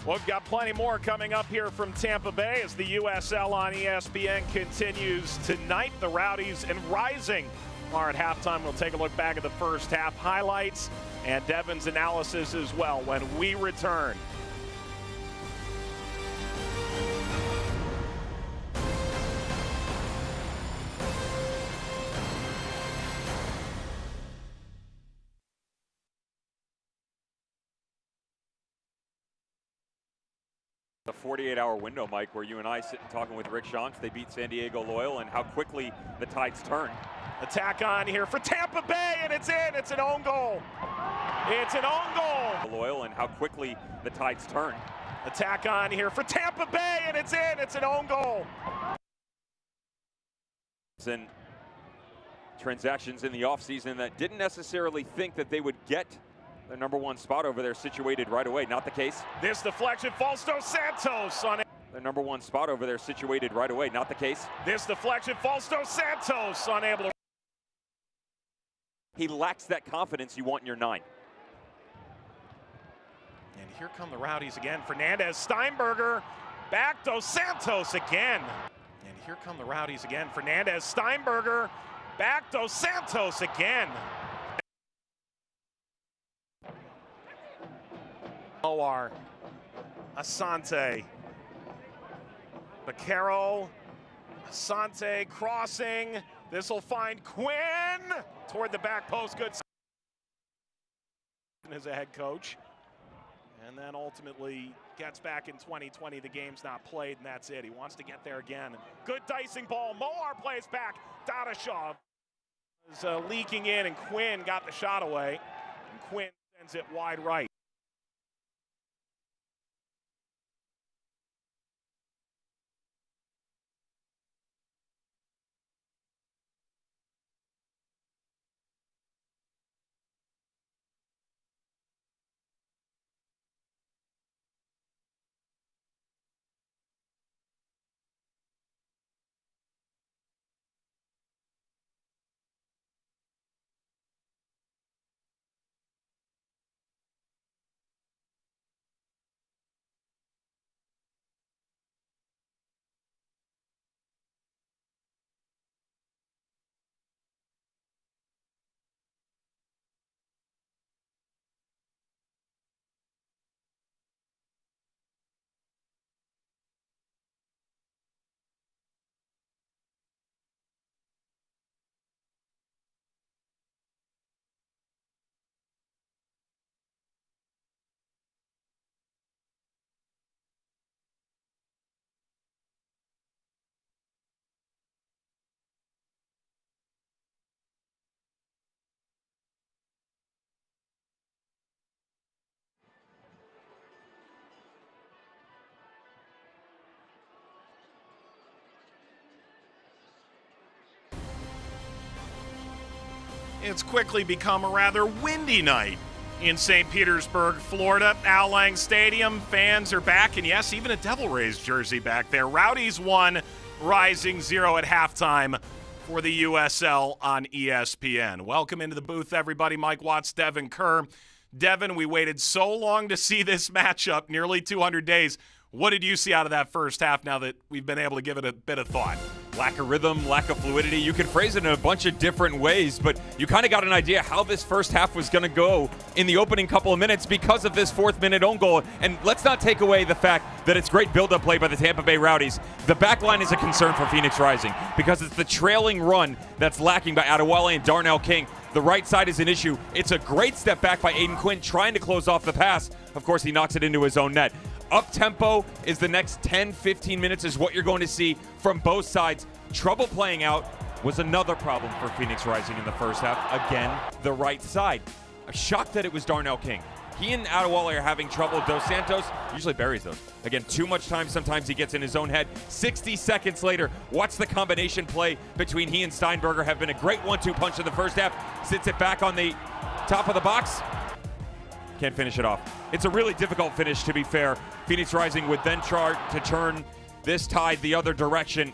Well, we've got plenty more coming up here from Tampa Bay as the USL on ESPN continues tonight. The Rowdies and Rising are at halftime. We'll take a look back at the first half highlights and Devin's analysis as well when we return. The 48-hour window, Mike, where you and I sit and talking with Rick Shanks. They beat San Diego Loyal, and how quickly the tides turn. Attack on here for Tampa Bay, and it's in. It's an own goal. It's an own goal. Loyal, and how quickly the tides turn. Attack on here for Tampa Bay, and it's in. It's an own goal. And transactions in the offseason that didn't necessarily think that they would get their number 1 spot over there situated right away. Not the case. This deflection falls to Santos on it. Their number 1 spot over there situated right away. Not the case. This deflection falls to Santos, unable to. He lacks that confidence you want in your 9. And here come the Rowdies again. Fernandez, Steinberger, back to Santos again. And here come the Rowdies again. Fernandez, Steinberger, back to Santos again. Moar, Asante, Baquero, Asante crossing. This will find Quinn toward the back post. Good as a head coach. And then ultimately gets back in 2020. The game's not played, and that's it. He wants to get there again. Good dicing ball. Moar plays back. Dadashaw is leaking in, and Quinn got the shot away. And Quinn sends it wide right. It's quickly become a rather windy night in St. Petersburg, Florida. Al Lang Stadium, fans are back, and yes, even a Devil Rays jersey back there. Rowdies 1, Rising 0 at halftime for the USL on ESPN. Welcome into the booth, everybody. Mike Watts, Devin Kerr. Devin, we waited so long to see this matchup, nearly 200 days. What did you see out of that first half now that we've been able to give it a bit of thought? Lack of rhythm, lack of fluidity. You can phrase it in a bunch of different ways, but you kind of got an idea how this first half was going to go in the opening couple of minutes because of this fourth-minute own goal. And let's not take away the fact that it's great build-up play by the Tampa Bay Rowdies. The back line is a concern for Phoenix Rising because it's the trailing run that's lacking by Adewale and Darnell King. The right side is an issue. It's a great step back by Aiden Quinn trying to close off the pass. Of course, he knocks it into his own net. Up-tempo is the next 10-15 minutes is what you're going to see from both sides. Trouble playing out was another problem for Phoenix Rising in the first half. Again, the right side. I'm shocked that it was Darnell King. He and Adewale are having trouble. Dos Santos usually buries those. Again, too much time. Sometimes he gets in his own head. 60 seconds later, watch the combination play between he and Steinberger. Have been a great 1-2 punch in the first half. Sits it back on the top of the box. Can't finish it off. It's a really difficult finish, to be fair. Phoenix Rising would then try to turn this tide the other direction.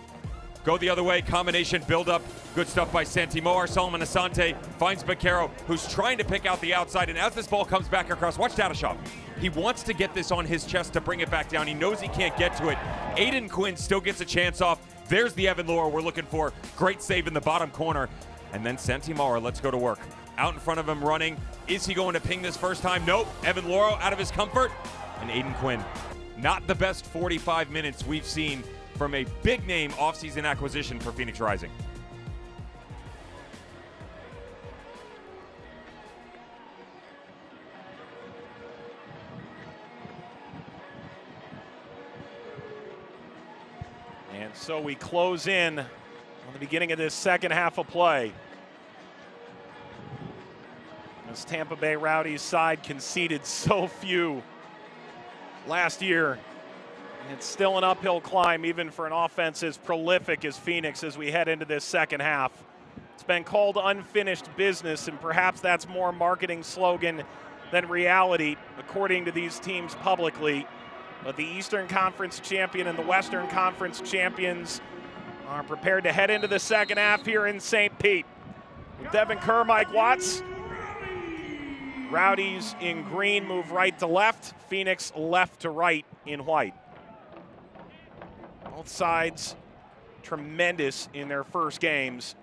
Go the other way, combination, build up. Good stuff by Santimoar. Solomon Asante finds Baquero, who's trying to pick out the outside. And as this ball comes back across, watch Dadashov. He wants to get this on his chest to bring it back down. He knows he can't get to it. Aiden Quinn still gets a chance off. There's the Evan Laurel we're looking for. Great save in the bottom corner. And then Santimoar, let's go to work. Out in front of him running. Is he going to ping this first time? Nope. Evan Laurel out of his comfort. And Aiden Quinn. Not the best 45 minutes we've seen from a big-name offseason acquisition for Phoenix Rising. And so we close in on the beginning of this second half of play. This Tampa Bay Rowdies side conceded so few last year. It's still an uphill climb even for an offense as prolific as Phoenix as we head into this second half. It's been called unfinished business, and perhaps that's more marketing slogan than reality, according to these teams publicly. But the Eastern Conference champion and the Western Conference champions are prepared to head into the second half here in St. Pete. With Devin Kerr, Mike Watts. Rowdies in green move right to left. Phoenix left to right in white. Both sides tremendous in their first games.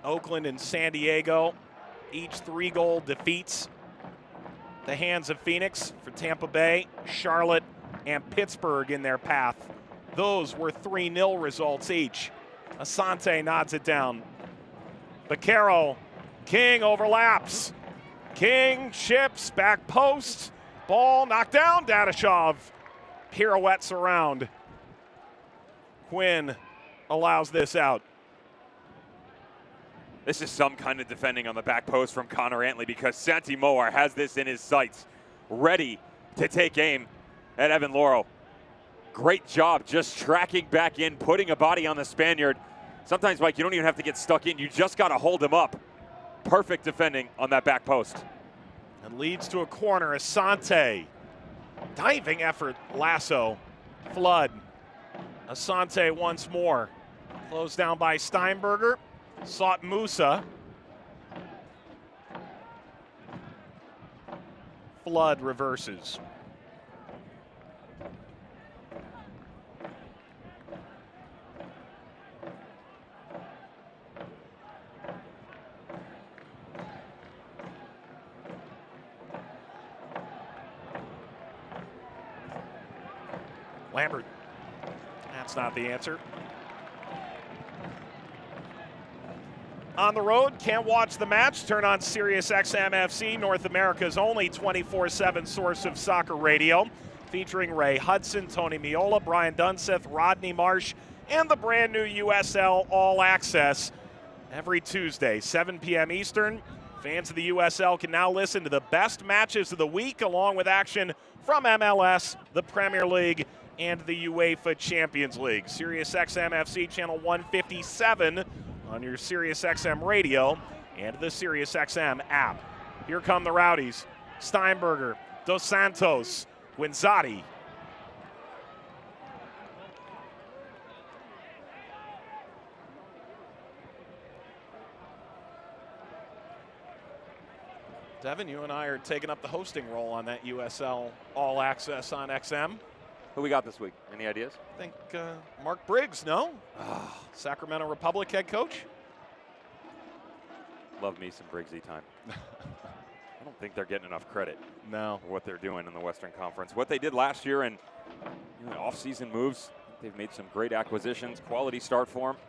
Oakland and San Diego, each 3-goal defeats the hands of Phoenix. For Tampa Bay, Charlotte, and Pittsburgh in their path. Those were 3-0 results each. Asante nods it down. Baquero, King overlaps. King chips, back post. Ball knocked down, Dadashov pirouettes around. Quinn allows this out. This is some kind of defending on the back post from Connor Antley because Santimoar has this in his sights, ready to take aim at Evan Laurel. Great job just tracking back in, putting a body on the Spaniard. Sometimes, Mike, you don't even have to get stuck in. You just got to hold him up. Perfect defending on that back post. And leads to a corner. Asante. Diving effort. Lasso. Flood. Asante once more. Closed down by Steinberger. Sought Musa. Flood reverses. Lambert. That's not the answer. On the road, can't watch the match? Turn on SiriusXM FC, North America's only 24/7 source of soccer radio, featuring Ray Hudson, Tony Miola, Brian Dunseth, Rodney Marsh, and the brand new USL All Access every Tuesday, 7 p.m. Eastern. Fans of the USL can now listen to the best matches of the week, along with action from MLS, the Premier League, and the UEFA Champions League. SiriusXM FC channel 157 on your SiriusXM radio and the SiriusXM app. Here come the Rowdies. Steinberger, Dos Santos, Guinzotti. Devin, you and I are taking up the hosting role on that USL All Access on XM. Who we got this week? Any ideas? I think Mark Briggs, no? Sacramento Republic head coach. Love me some Briggsy time. I don't think they're getting enough credit No. for what they're doing in the Western Conference. What they did last year and off-season moves, they've made some great acquisitions. Quality start for them.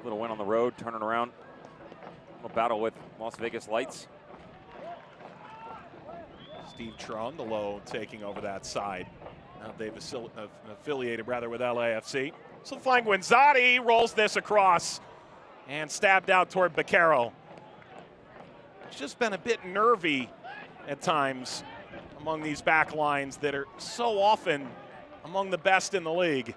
A little win on the road, turning around. A little battle with Las Vegas Lights. Steve Trondolo taking over that side. Now they've affiliated rather with LAFC. So flying Guinzotti rolls this across and stabbed out toward Baquero. It's just been a bit nervy at times among these back lines that are so often among the best in the league.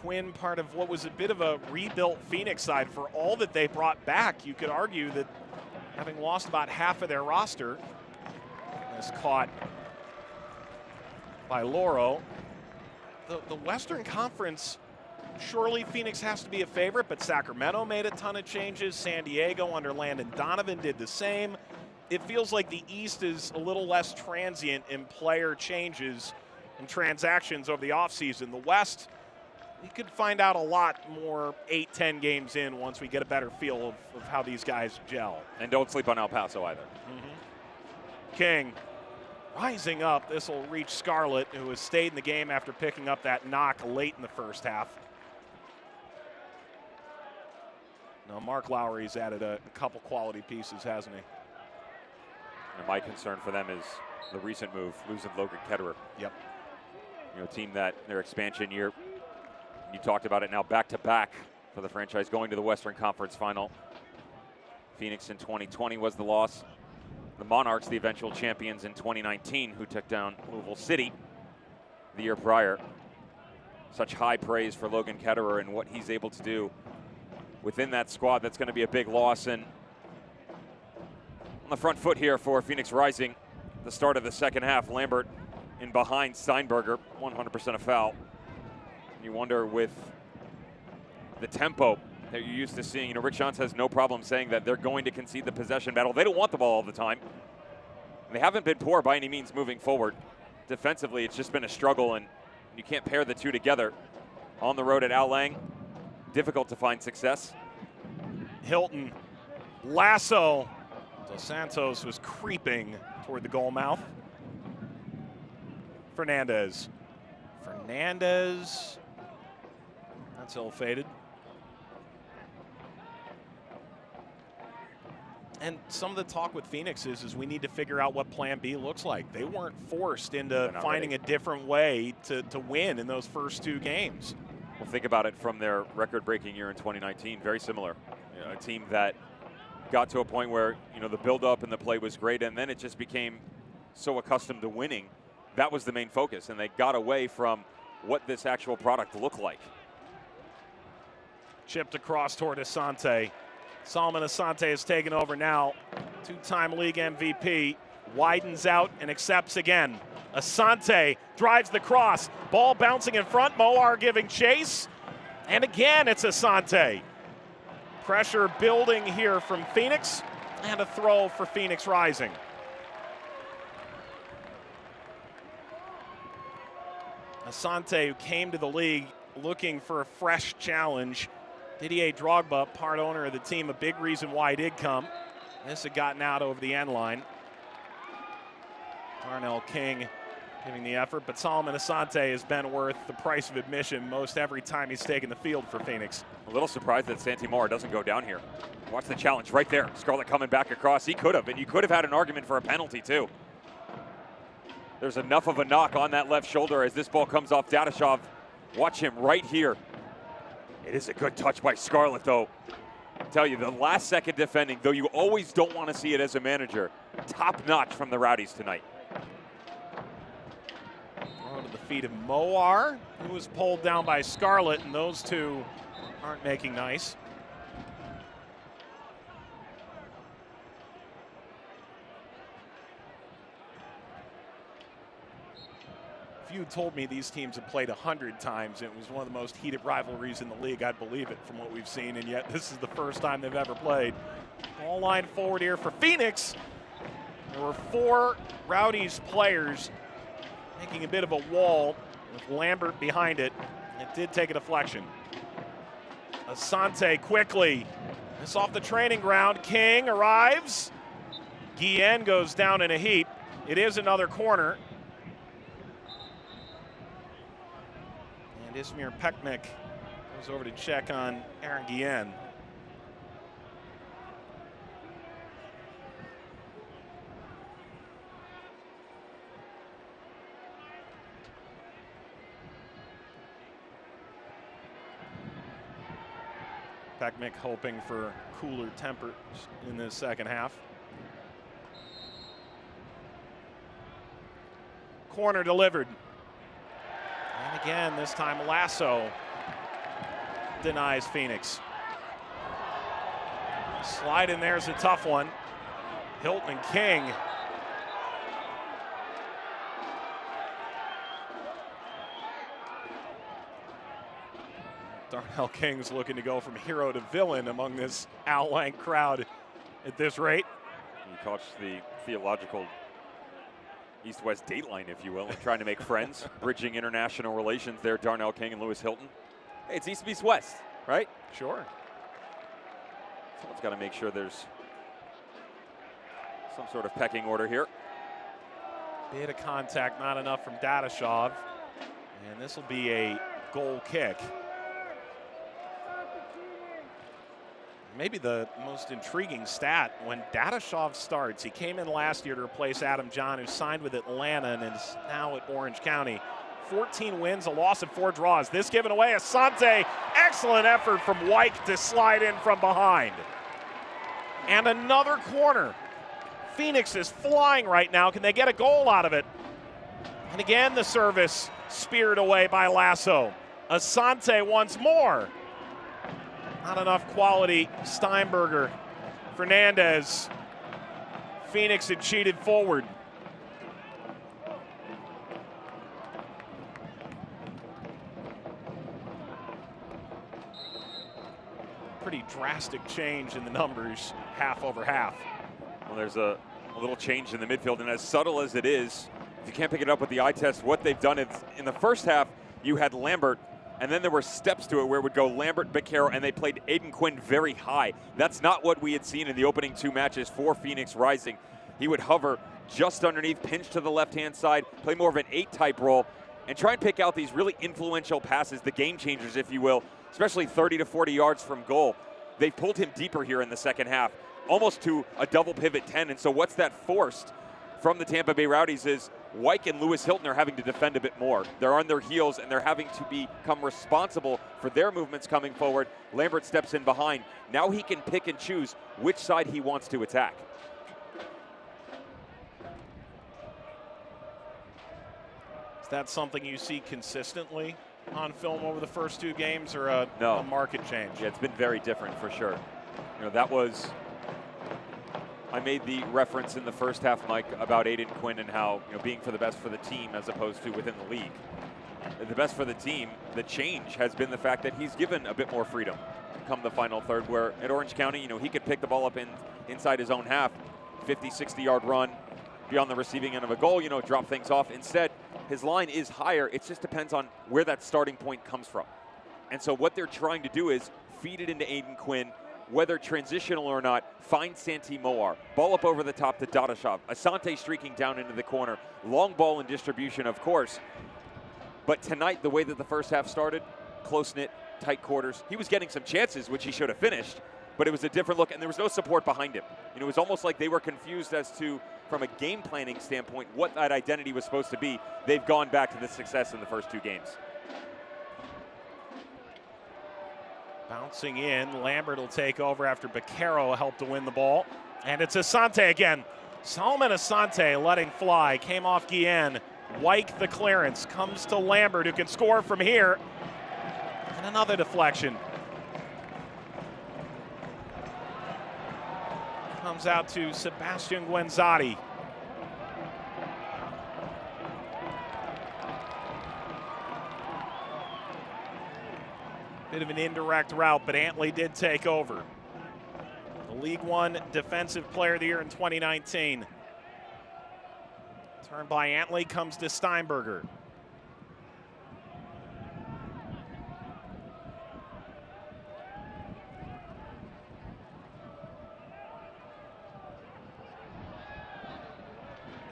Quinn, part of what was a bit of a rebuilt Phoenix side for all that they brought back. You could argue that having lost about half of their roster is caught by Loro. The Western Conference, surely Phoenix has to be a favorite, but Sacramento made a ton of changes. San Diego under Landon Donovan did the same. It feels like the East is a little less transient in player changes and transactions over the offseason. The West, we could find out a lot more 8-10 games in once we get a better feel of how these guys gel. And don't sleep on El Paso either. King rising up. This will reach Scarlett, who has stayed in the game after picking up that knock late in the first half. Now, Mark Lowry's added a couple quality pieces, hasn't he? And my concern for them is the recent move, losing Logan Ketterer. Yep. A team that their expansion year, you talked about it now, back-to-back for the franchise going to the Western Conference Final. Phoenix in 2020 was the loss. The Monarchs, the eventual champions in 2019, who took down Louisville City the year prior. Such high praise for Logan Ketterer and what he's able to do within that squad. That's going to be a big loss. And on the front foot here for Phoenix Rising, the start of the second half, Lambert in behind Steinberger, 100% a foul. And you wonder with the tempo that you're used to seeing, Rick Schantz has no problem saying that they're going to concede the possession battle. They don't want the ball all the time. And they haven't been poor by any means moving forward. Defensively, it's just been a struggle, and you can't pair the two together. On the road at Al Lang, difficult to find success. Hilton, lasso. Dos Santos was creeping toward the goal mouth. Fernandez. That's ill-fated. And some of the talk with Phoenix is we need to figure out what Plan B looks like. They weren't forced into finding a different way to win in those first two games. Well, think about it from their record-breaking year in 2019. Very similar. A team that got to a point where, the build-up and the play was great, and then it just became so accustomed to winning. That was the main focus, and they got away from what this actual product looked like. Chipped across toward Asante. Solomon Asante has taken over now. Two-time league MVP. Widens out and accepts again. Asante drives the cross. Ball bouncing in front. Moar giving chase. And again, it's Asante. Pressure building here from Phoenix. And a throw for Phoenix Rising. Asante, who came to the league looking for a fresh challenge. Didier Drogba, part owner of the team, a big reason why he did come. This had gotten out over the end line. Darnell King giving the effort, but Solomon Asante has been worth the price of admission most every time he's taken the field for Phoenix. A little surprised that Santi Moore doesn't go down here. Watch the challenge right there. Scarlett coming back across. He could have, and you could have had an argument for a penalty too. There's enough of a knock on that left shoulder as this ball comes off Dadashov. Watch him right here. It is a good touch by Scarlett, though. I tell you, the last second defending, though you always don't want to see it as a manager, top notch from the Rowdies tonight. On to the feet of Moar, who was pulled down by Scarlett, and those two aren't making nice. If you told me these teams had played 100 times and it was one of the most heated rivalries in the league, I'd believe it from what we've seen, and yet this is the first time they've ever played. Ball line forward here for Phoenix. There were 4 Rowdies players making a bit of a wall with Lambert behind it. It did take a deflection. Asante quickly. This off the training ground. King arrives. Guillen goes down in a heap. It is another corner. And Ismir Pekmek goes over to check on Aaron Guillen. Pekmek hoping for cooler tempers in the second half. Corner delivered. And again, this time Lasso denies Phoenix. Slide in there is a tough one. Hilton and King. Darnell King's looking to go from hero to villain among this Al Lang crowd at this rate. He caught the theological east-west dateline, if you will, and trying to make friends, bridging international relations there, Darnell King and Lewis Hilton. Hey, it's east meets west, right? Sure. Someone's got to make sure there's some sort of pecking order here. Bit of contact, not enough from Dadashov. And this will be a goal kick. Maybe the most intriguing stat, when Dadashov starts, he came in last year to replace Adam John, who signed with Atlanta and is now at Orange County. 14 wins, a loss, and 4 draws. This given away, Asante, excellent effort from Wyke to slide in from behind. And another corner. Phoenix is flying right now. Can they get a goal out of it? And again, the service speared away by Lasso. Asante once more. Not enough quality. Steinberger, Fernandez. Phoenix had cheated forward. Pretty drastic change in the numbers, half over half. Well, there's a little change in the midfield, and as subtle as it is, if you can't pick it up with the eye test, what they've done is, in the first half, you had Lambert, and then there were steps to it where it would go Lambert, Beccaro, and they played Aiden Quinn very high. That's not what we had seen in the opening 2 matches for Phoenix Rising. He would hover just underneath, pinch to the left-hand side, play more of an 8-type role, and try and pick out these really influential passes, the game changers, if you will, especially 30 to 40 yards from goal. They've pulled him deeper here in the second half, almost to a double pivot 10. And so what's that forced from the Tampa Bay Rowdies is Wyke and Lewis Hilton are having to defend a bit more. They're on their heels, and they're having to become responsible for their movements coming forward. Lambert steps in behind. Now he can pick and choose which side he wants to attack. Is that something you see consistently on film over the first 2 games, or a market change? Yeah, it's been very different for sure. You know, that was, I made the reference in the first half, Mike, about Aiden Quinn and how, you know, being for the best for the team as opposed to within the league. The best for the team, the change has been the fact that he's given a bit more freedom come the final third, where at Orange County, you know, he could pick the ball up inside his own half, 50, 60-yard run, be on the receiving end of a goal, you know, drop things off. Instead, his line is higher. It just depends on where that starting point comes from. And so what they're trying to do is feed it into Aiden Quinn, whether transitional or not, find Santi Moar. Ball up over the top to Dadashov. Asante streaking down into the corner. Long ball in distribution, of course. But tonight, the way that the first half started, close-knit, tight quarters. He was getting some chances, which he should have finished, but it was a different look, and there was no support behind him. You know, it was almost like they were confused as to, from a game planning standpoint, what that identity was supposed to be. They've gone back to the success in the first 2 games. Bouncing in, Lambert will take over after Beccaro helped to win the ball. And it's Asante again. Solomon Asante letting fly, came off Guillen. Wyke the clearance, comes to Lambert, who can score from here. And another deflection. Comes out to Sebastian Guenzati. Bit of an indirect route, but Antley did take over. The League One Defensive Player of the Year in 2019. Turn by Antley comes to Steinberger.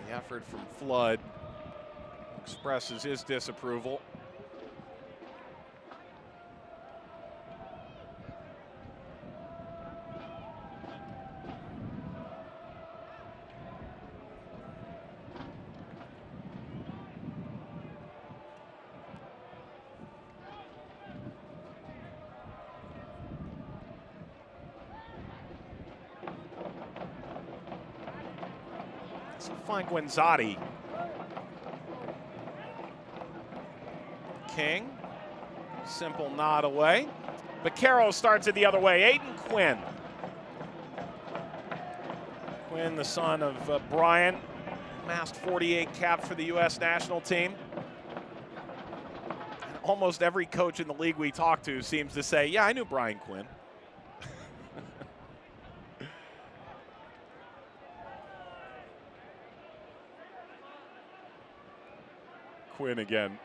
The effort from Flood expresses his disapproval. So find Guenzati. King, simple nod away. Vaquero starts it the other way. Aiden Quinn. Quinn, the son of Brian, amassed 48 caps for the U.S. national team. And almost every coach in the league we talk to seems to say, yeah, I knew Brian Quinn. Quinn again.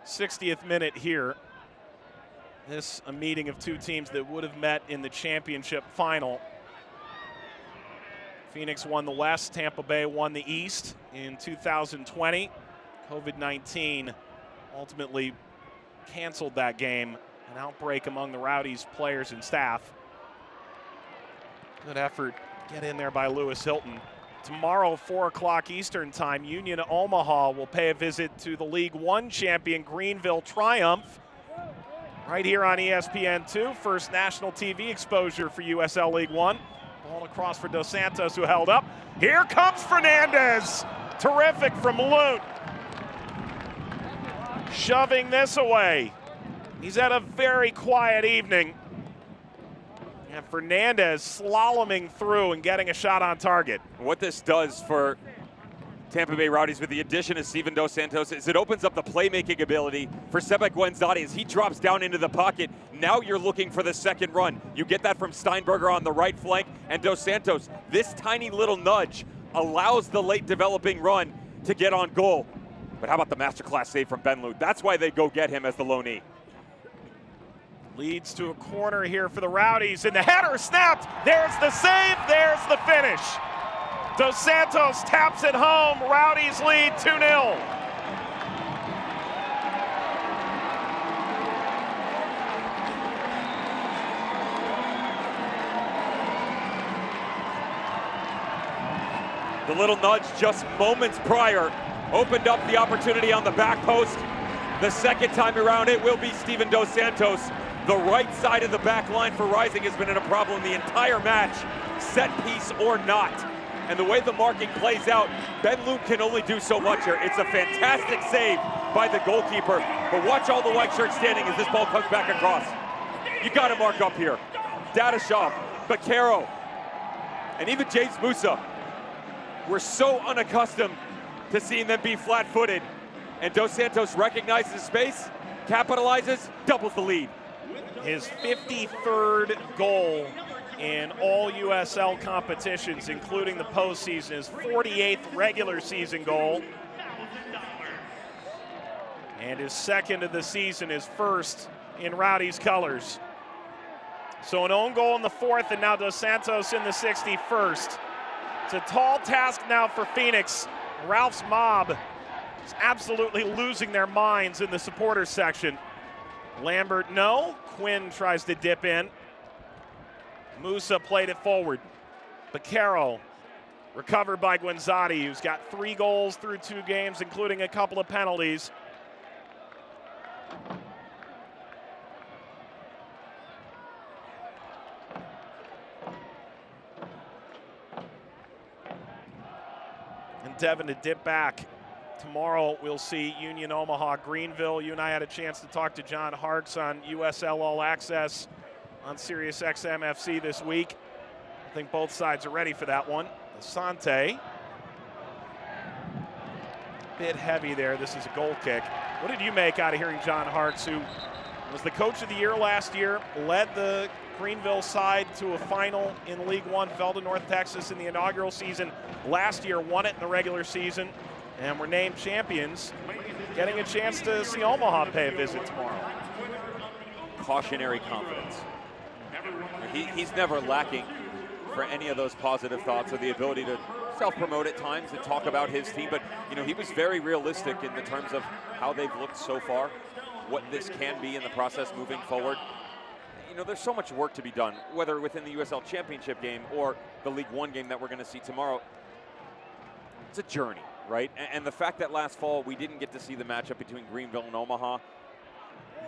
'60th minute here. This a meeting of two teams that would have met in the championship final. Phoenix won the West, Tampa Bay won the East in 2020. COVID-19 ultimately canceled that game. An outbreak among the Rowdies players and staff. Good effort. Get in there by Lewis Hilton. Tomorrow, 4 o'clock Eastern time, Union Omaha will pay a visit to the League One champion Greenville Triumph. Right here on ESPN2, first national TV exposure for USL League One. Ball across for Dos Santos, who held up. Here comes Fernandez. Terrific from Lute. Shoving this away. He's had a very quiet evening. And Fernandez slaloming through and getting a shot on target. What this does for Tampa Bay Rowdies with the addition of Steven Dos Santos is it opens up the playmaking ability for Sebek Guenzati as he drops down into the pocket. Now you're looking for the second run. You get that from Steinberger on the right flank and Dos Santos. This tiny little nudge allows the late developing run to get on goal. But how about the masterclass save from Ben Lute? That's why they go get him as the loanee. Leads to a corner here for the Rowdies, and the header snapped. There's the save, there's the finish. Dos Santos taps it home. Rowdies lead 2-0. The little nudge just moments prior opened up the opportunity on the back post. The second time around, it will be Steven Dos Santos. The right side of the back line for Rising has been in a problem the entire match, set piece or not. And the way the marking plays out, Ben Lute can only do so much here. It's a fantastic save by the goalkeeper, but watch all the white shirts standing as this ball comes back across. You gotta mark up here. Dadashov, Vaquero, and even James Musa. We're so unaccustomed to seeing them be flat-footed. And Dos Santos recognizes space, capitalizes, doubles the lead. His 53rd goal in all USL competitions, including the postseason, his 48th regular season goal. And his second of the season, his first in Rowdies colors. So an own goal in the 4th, and now Dos Santos in the 61st. It's a tall task now for Phoenix. Ralph's mob is absolutely losing their minds in the supporters section. Lambert, no. Quinn tries to dip in. Musa played it forward. Vaquero recovered by Guenzati, who's got 3 goals through 2 games, including a couple of penalties. And Devin to dip back. Tomorrow we'll see Union Omaha, Greenville. You and I had a chance to talk to John Harkes on USL All Access on Sirius XM FC this week. I think both sides are ready for that one. Asante. Bit heavy there. This is a goal kick. What did you make out of hearing John Harkes, who Was the coach of the year last year, led the Greenville side to a final in League One, fell to North Texas in the inaugural season. Last year, won it in the regular season, and were named champions, getting a chance to see Omaha pay a visit tomorrow. Cautionary confidence. He's never lacking for any of those positive thoughts or the ability to self-promote at times and talk about his team, but he was very realistic in the terms of how they've looked so far, what this can be in the process moving forward. There's so much work to be done, whether within the USL Championship game or the League One game that we're going to see tomorrow. It's a journey, right? And the fact that last fall we didn't get to see the matchup between Greenville and Omaha,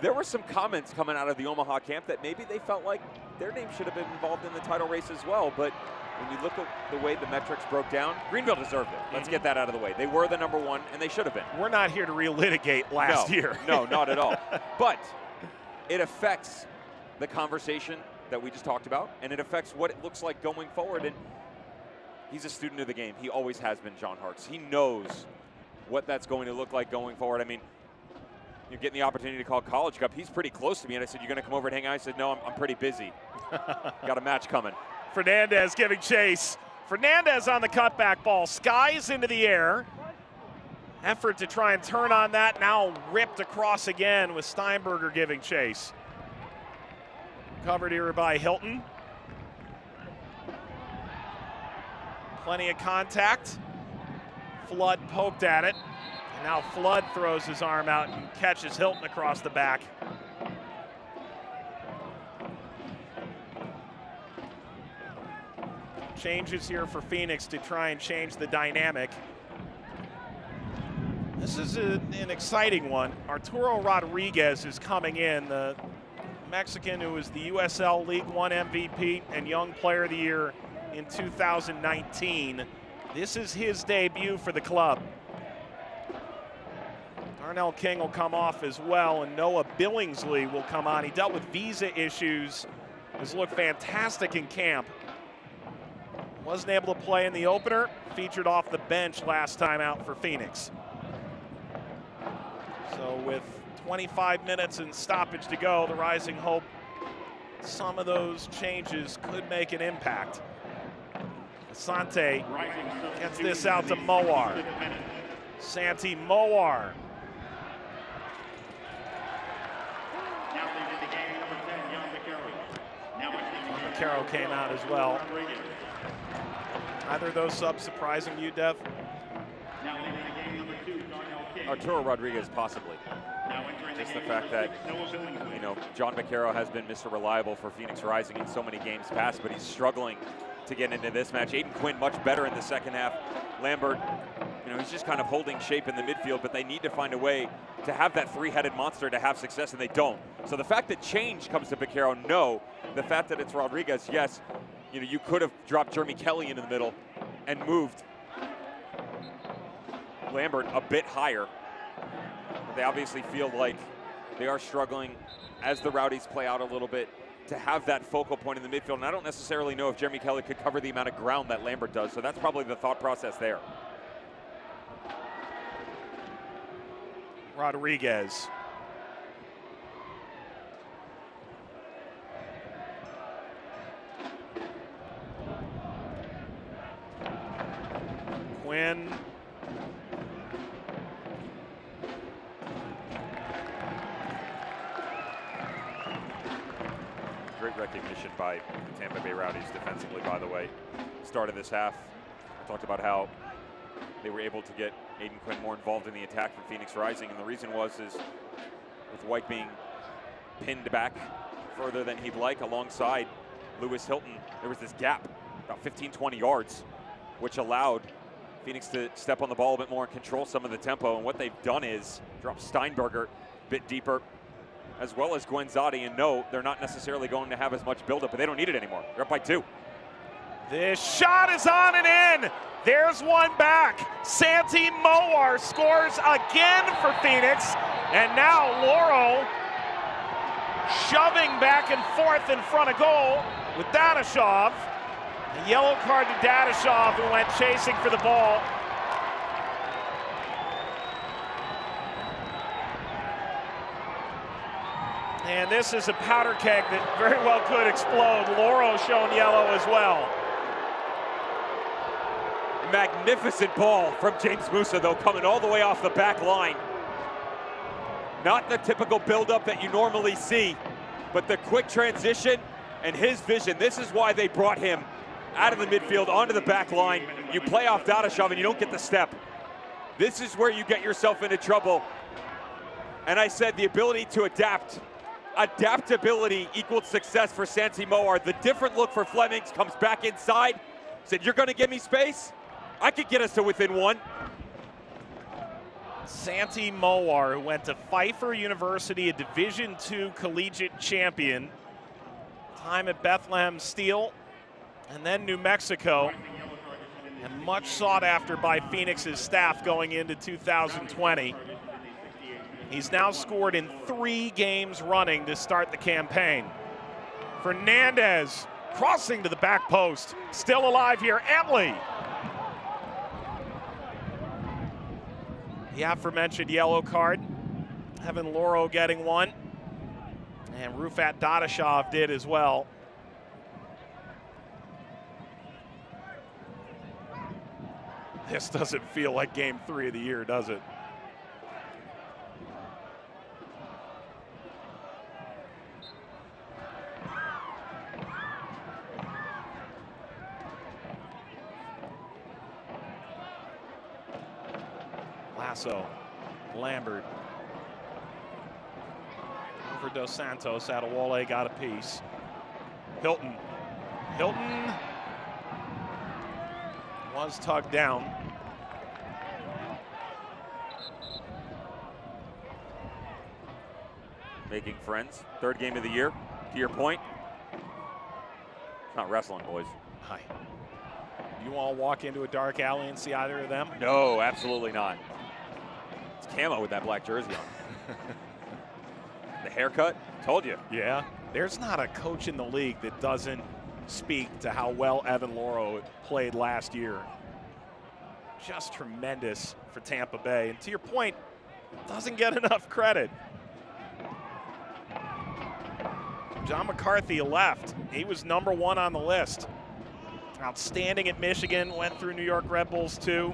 there were some comments coming out of the Omaha camp that maybe they felt like their name should have been involved in the title race as well. But when you look at the way the metrics broke down, Greenville deserved it. Let's get that out of the way. They were the number one, and they should have been. We're not here to relitigate last year. No, not at all. But it affects the conversation that we just talked about, and it affects what it looks like going forward. And he's a student of the game. He always has been, John Hartz. He knows what that's going to look like going forward. I mean, you're getting the opportunity to call College Cup. He's pretty close to me, and I said, "You're going to come over and hang out?" I said, "No, I'm pretty busy. Got a match coming." Fernandez giving chase. Fernandez on the cutback ball, skies into the air. Effort to try and turn on that, now ripped across again with Steinberger giving chase. Covered here by Hilton. Plenty of contact. Flood poked at it. And now Flood throws his arm out and catches Hilton across the back. Changes here for Phoenix to try and change the dynamic. This is an exciting one. Arturo Rodriguez is coming in, the Mexican who was the USL League One MVP and Young Player of the Year in 2019. This is his debut for the club. Darnell King will come off as well, and Noah Billingsley will come on. He dealt with visa issues, has looked fantastic in camp. Wasn't able to play in the opener, featured off the bench last time out for Phoenix. So with 25 minutes and stoppage to go, the Rising hope some of those changes could make an impact. Asante gets this out to Moar. Santi Moar. Vaquero came out as well. Either of those subs surprising you, Dev? Arturo Rodriguez, possibly. Just the fact that, John Vaquero has been Mr. Reliable for Phoenix Rising in so many games past, but he's struggling to get into this match. Aiden Quinn much better in the second half. Lambert, he's just kind of holding shape in the midfield, but they need to find a way to have that three-headed monster to have success, and they don't. So the fact that change comes to Vaquero, no. The fact that it's Rodriguez, yes. You could have dropped Jeremy Kelly into the middle and moved Lambert a bit higher. But they obviously feel like they are struggling as the Rowdies play out a little bit to have that focal point in the midfield. And I don't necessarily know if Jeremy Kelly could cover the amount of ground that Lambert does. So that's probably the thought process there. Rodriguez. Quinn. Great recognition by the Tampa Bay Rowdies defensively, by the way. Start of this half, I talked about how they were able to get Aiden Quinn more involved in the attack from Phoenix Rising, and the reason was with White being pinned back further than he'd like alongside Lewis Hilton, there was this gap, about 15, 20 yards, which allowed Phoenix to step on the ball a bit more and control some of the tempo. And what they've done is drop Steinberger a bit deeper, as well as Guenzati. And no, they're not necessarily going to have as much buildup, but they don't need it anymore. They're up by 2. This shot is on and in. There's one back. Santi Moar scores again for Phoenix. And now Laurel shoving back and forth in front of goal with Dadashov. A yellow card to Dadashov, who went chasing for the ball. And this is a powder keg that very well could explode. Loro shown yellow as well. Magnificent ball from James Musa, though, coming all the way off the back line. Not the typical buildup that you normally see, but the quick transition and his vision. This is why they brought him out of the midfield onto the back line. You play off Dadashov and you don't get the step. This is where you get yourself into trouble. And I said the ability to adapt. Adaptability equaled success for Santi Moar. The different look for Flemings comes back inside. Said, you're gonna give me space? I could get us to within one. Santi Moar, who went to Pfeiffer University, a Division II collegiate champion. Time at Bethlehem Steel, and then New Mexico. And much sought after by Phoenix's staff going into 2020. He's now scored in 3 games running to start the campaign. Fernandez crossing to the back post. Still alive here, Emily. The aforementioned yellow card. Evan Loro getting one. And Rufat Dadashov did as well. This doesn't feel like game 3 of the year, does it? Lasso, Lambert. Over Dos Santos, Adewale got a piece. Hilton was tugged down. Making friends, 3rd game of the year, to your point. It's not wrestling, boys. Hi. You all walk into a dark alley and see either of them? No, absolutely not. It's camo with that black jersey on. The haircut, told you. Yeah. There's not a coach in the league that doesn't speak to how well Evan Loro played last year. Just tremendous for Tampa Bay. And to your point, doesn't get enough credit. John McCarthy left. He was #1 on the list. Outstanding at Michigan, went through New York Red Bulls too.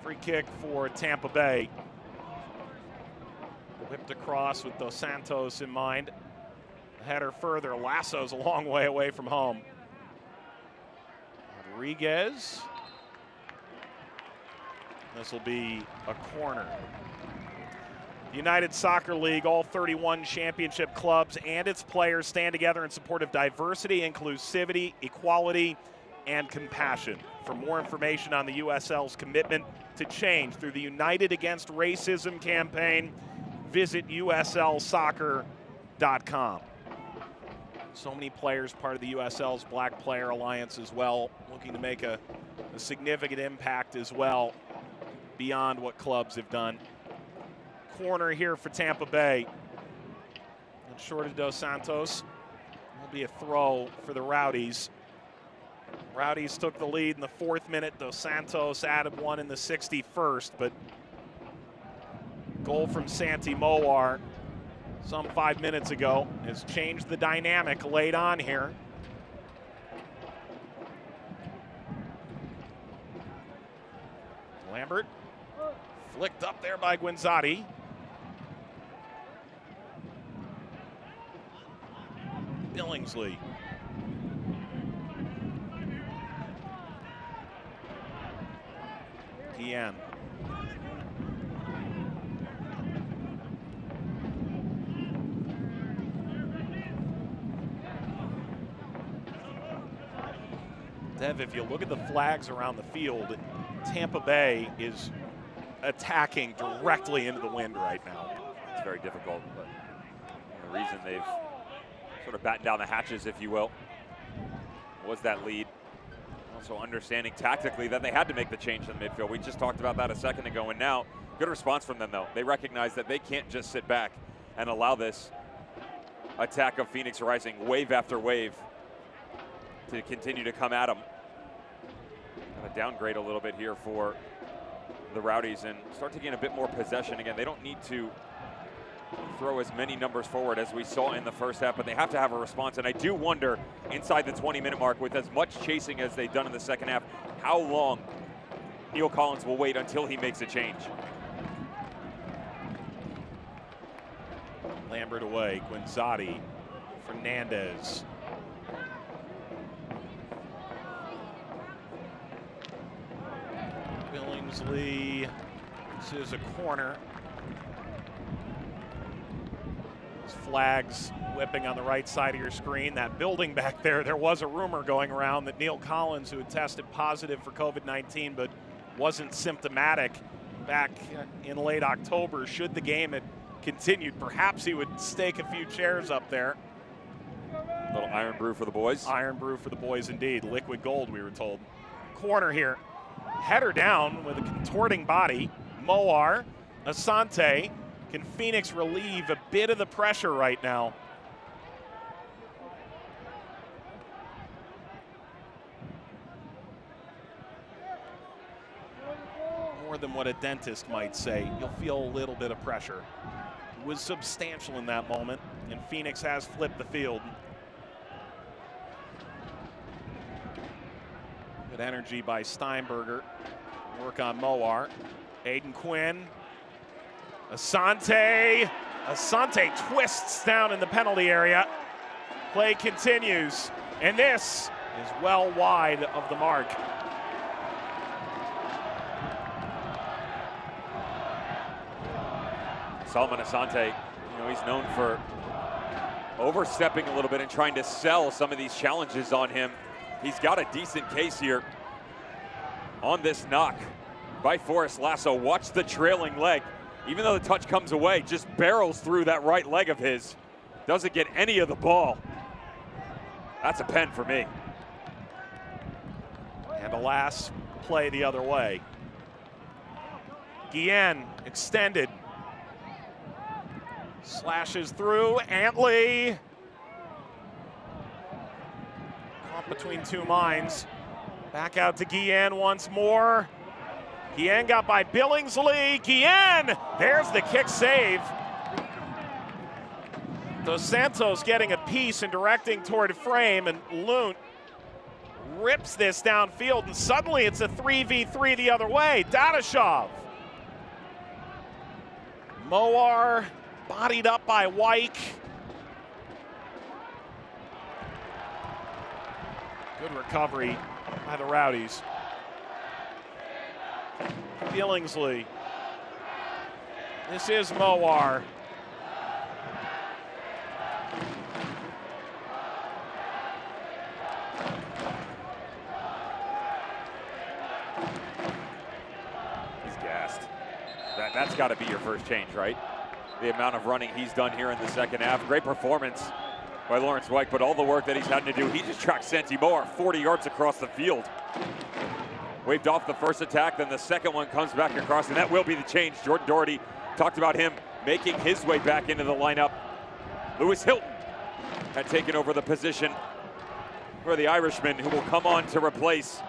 Free kick for Tampa Bay. Whipped across with Dos Santos in mind. A header further. Lasso's a long way away from home. Rodriguez. This will be a corner. The United Soccer League, all 31 championship clubs and its players stand together in support of diversity, inclusivity, equality, and compassion. For more information on the USL's commitment to change through the United Against Racism campaign, visit uslsoccer.com. So many players part of the USL's Black Player Alliance as well, looking to make a significant impact as well beyond what clubs have done. Corner here for Tampa Bay. And short of Dos Santos. Will be a throw for the Rowdies. Rowdies took the lead in the 4th minute. Dos Santos added one in the 61st, but goal from Santi Moar some 5 minutes ago has changed the dynamic late on here. Lambert flicked up there by Guinzotti. Billingsley. PM. Dev, if you look at the flags around the field, Tampa Bay is attacking directly into the wind right now. It's very difficult, but the reason they've sort of battened down the hatches, if you will, was that lead. Also understanding tactically that they had to make the change in the midfield. We just talked about that a second ago, and now good response from them, though. They recognize that they can't just sit back and allow this attack of Phoenix Rising, wave after wave, to continue to come at them. Got to downgrade a little bit here for the Rowdies and start to gain a bit more possession again. They don't need to throw as many numbers forward as we saw in the first half, but they have to have a response. And I do wonder, inside the 20-minute mark, with as much chasing as they've done in the second half, how long Neil Collins will wait until he makes a change. Lambert away, Guinzotti, Fernandez. Billingsley, this is a corner. Those flags whipping on the right side of your screen. That building back there was a rumor going around that Neil Collins, who had tested positive for COVID-19 but wasn't symptomatic back in late October, should the game had continued, perhaps he would stake a few chairs up there. A little iron brew for the boys. Iron brew for the boys indeed. Liquid gold, we were told. Corner here. Header down with a contorting body. Moar, Asante. Can Phoenix relieve a bit of the pressure right now? More than what a dentist might say. You'll feel a little bit of pressure. It was substantial in that moment, and Phoenix has flipped the field. Good energy by Steinberger. Work on Moar. Aiden Quinn. Asante. Asante twists down in the penalty area. Play continues. And this is well wide of the mark. Solomon Asante, he's known for overstepping a little bit and trying to sell some of these challenges on him. He's got a decent case here on this knock by Forrest Lasso. Watch the trailing leg. Even though the touch comes away, just barrels through that right leg of his. Doesn't get any of the ball. That's a pen for me. And a last play the other way. Guillen extended. Slashes through, Antley. Caught between two minds. Back out to Guillen once more. Guillen got by Billingsley. Guillen, there's the kick save. Dos Santos getting a piece and directing toward frame, and Lunt rips this downfield, and suddenly it's a 3v3 the other way. Dadashov. Moar bodied up by Wyke. Good recovery by the Rowdies. Billingsley. This is Moar. He's gassed. That's got to be your first change, right? The amount of running he's done here in the second half. Great performance by Lawrence Wyke, but all the work that he's had to do, he just tracked Santi Moar 40 yards across the field. Waved off the first attack, then the second one comes back across, and that will be the change. Jordan Doherty talked about him making his way back into the lineup. Lewis Hilton had taken over the position for the Irishman, who will come on to replace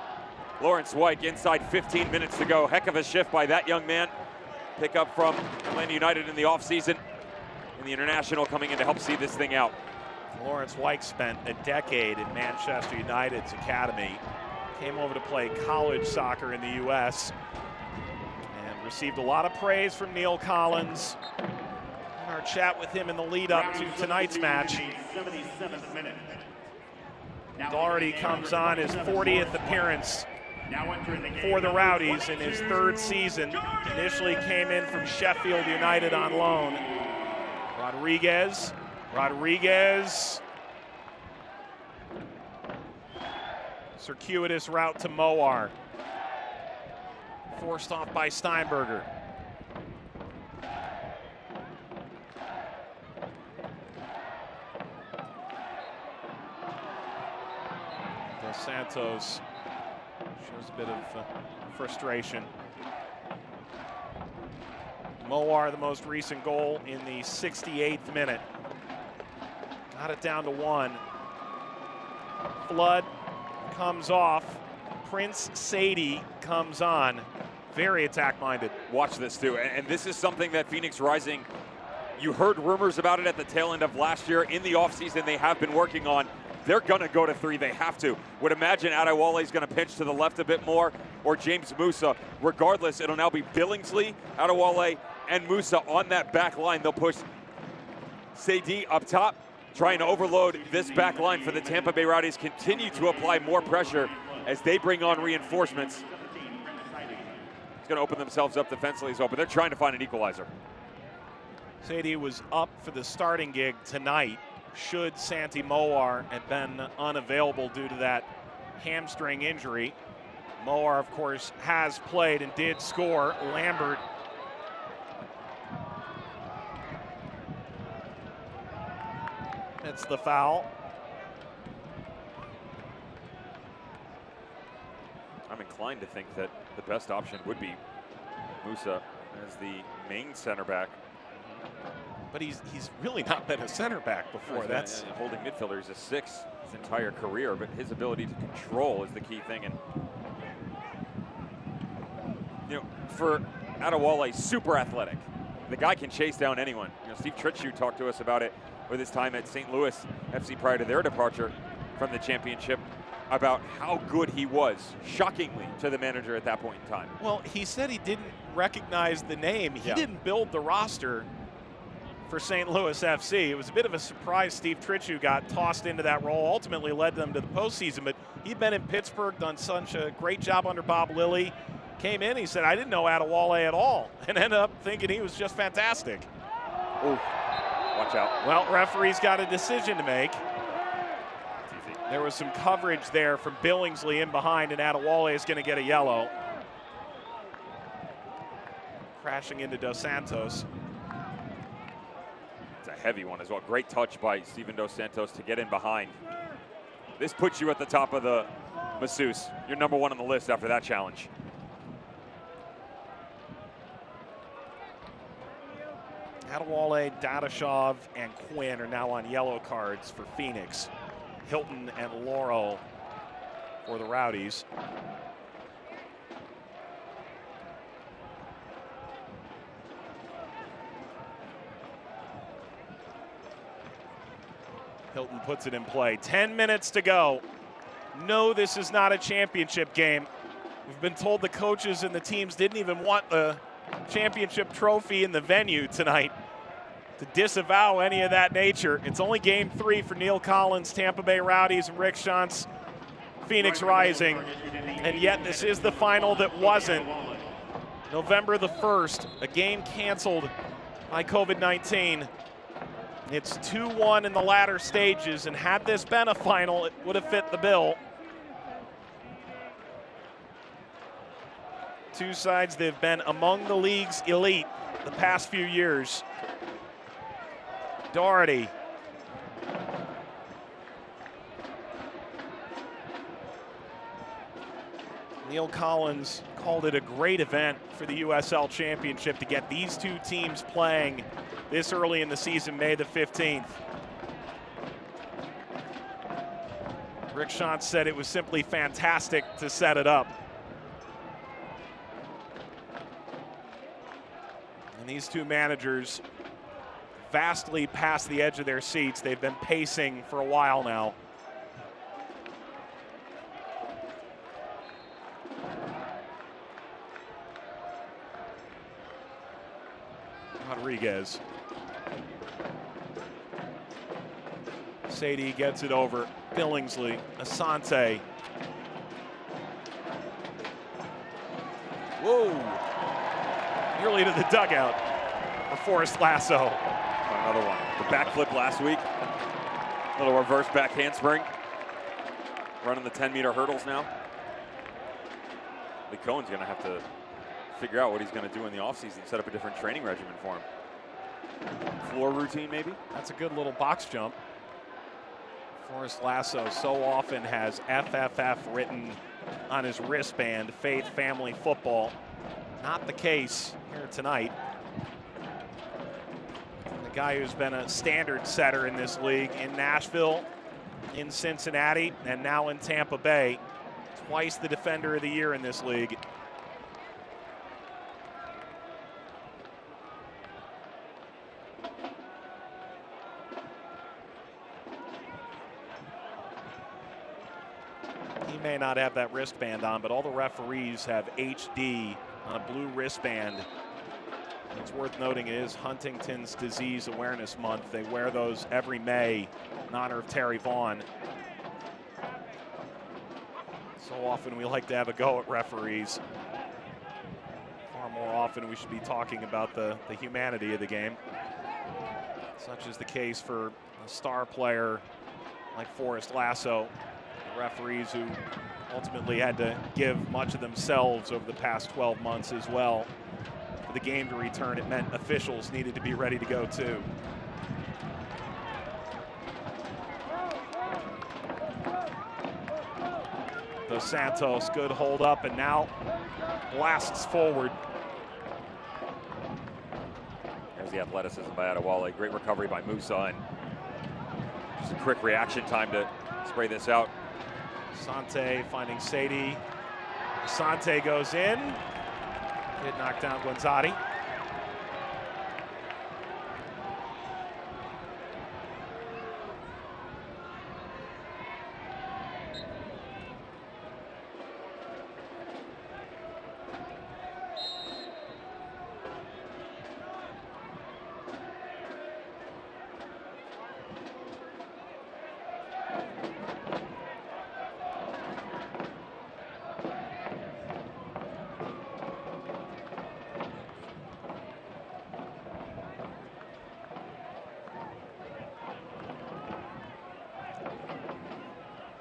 Lawrence Wyke inside 15 minutes to go. Heck of a shift by that young man. Pick up from Atlanta United in the offseason, and the international coming in to help see this thing out. Lawrence Wyke spent a decade in Manchester United's academy. Came over to play college soccer in the U.S. and received a lot of praise from Neil Collins. In our chat with him in the lead up to tonight's match, Doherty comes on his 40th appearance for the Rowdies in his third season. Initially came in from Sheffield United on loan. Rodriguez. Circuitous route to Moar. Forced off by Steinberger. Dos Santos shows a bit of frustration. Moar, the most recent goal in the 68th minute. Got it down to 1. Flood comes off. Prince Sadie comes on. Very attack-minded. Watch this too, and this is something that Phoenix Rising, you heard rumors about it at the tail end of last year. In the offseason, they have been working on. They're going to go to three. They have to. Would imagine Adewale is going to pinch to the left a bit more, or James Musa. Regardless, it'll now be Billingsley, Adewale, and Musa on that back line. They'll push Sadie up top, trying to overload this back line for the Tampa Bay Rowdies. Continue to apply more pressure as they bring on reinforcements. It's going to open themselves up defensively as well, but they're trying to find an equalizer. Sadie was up for the starting gig tonight should Santi Moar have been unavailable due to that hamstring injury. Moar, of course, has played and did score. Lambert it's the foul. I'm inclined to think that the best option would be Musa as the main center back. But he's really not been a center back before. That's a holding midfielder. He's a 6 his entire career, but his ability to control is the key thing. And you know, for Adewale, super athletic. The guy can chase down anyone. You know, Steve Tritchew talked to us about it with his time at St. Louis FC prior to their departure from the championship, about how good he was, shockingly, to the manager at that point in time. Well, he said he didn't recognize the name. He didn't build the roster for St. Louis FC. It was a bit of a surprise Steve Tritchew got tossed into that role, ultimately led them to the postseason, but he'd been in Pittsburgh, done such a great job under Bob Lilly. Came in, he said, I didn't know Adewale at all, and ended up thinking he was just fantastic. Ooh, watch out. Well, referee's got a decision to make. It's easy. There was some coverage there from Billingsley in behind, and Adewale is going to get a yellow. Crashing into Dos Santos. It's a heavy one as well. Great touch by Steven Dos Santos to get in behind. This puts you at the top of the masseuse. You're number 1 on the list after that challenge. Adewale, Dadashov, and Quinn are now on yellow cards for Phoenix. Hilton and Laurel for the Rowdies. Hilton puts it in play. 10 minutes to go. No, this is not a championship game. We've been told the coaches and the teams didn't even want the championship trophy in the venue tonight to disavow any of that nature. It's only game 3 for Neil Collins, Tampa Bay Rowdies, and Rick Schantz, Phoenix Rising. And yet this is the final that wasn't. November the 1st, a game canceled by COVID-19. It's 2-1 in the latter stages, and had this been a final, it would have fit the bill. Two sides that have been among the league's elite the past few years. Doherty. Neil Collins called it a great event for the USL Championship to get these two teams playing this early in the season, May the 15th. Rick Schantz said it was simply fantastic to set it up. And these two managers vastly past the edge of their seats. They've been pacing for a while now. Rodriguez. Sadie gets it over. Billingsley, Asante. Whoa. Nearly to the dugout for Forrest Lasso. Another one. The backflip last week. Little reverse back handspring. Running the 10-meter hurdles now. Lee Cohen's going to have to figure out what he's going to do in the offseason, set up a different training regimen for him. Floor routine, maybe? That's a good little box jump. Forrest Lasso so often has FFF written on his wristband, Faith Family Football. Not the case here tonight. The guy who's been a standard setter in this league in Nashville, in Cincinnati, and now in Tampa Bay. Twice the Defender of the Year in this league. He may not have that wristband on, but all the referees have HD on a blue wristband. It's worth noting it is Huntington's Disease Awareness Month. They wear those every May in honor of Terry Vaughn. So often we like to have a go at referees. Far more often we should be talking about the humanity of the game. Such is the case for a star player like Forrest Lasso. The referees who ultimately had to give much of themselves over the past 12 months as well. For the game to return, it meant officials needed to be ready to go too. Dos Santos, good hold up, and now blasts forward. There's the athleticism by Adewale. Great recovery by Musa, and just a quick reaction time to spray this out. Sante finding Sadie. Sante goes in. Did knock down Guanzati.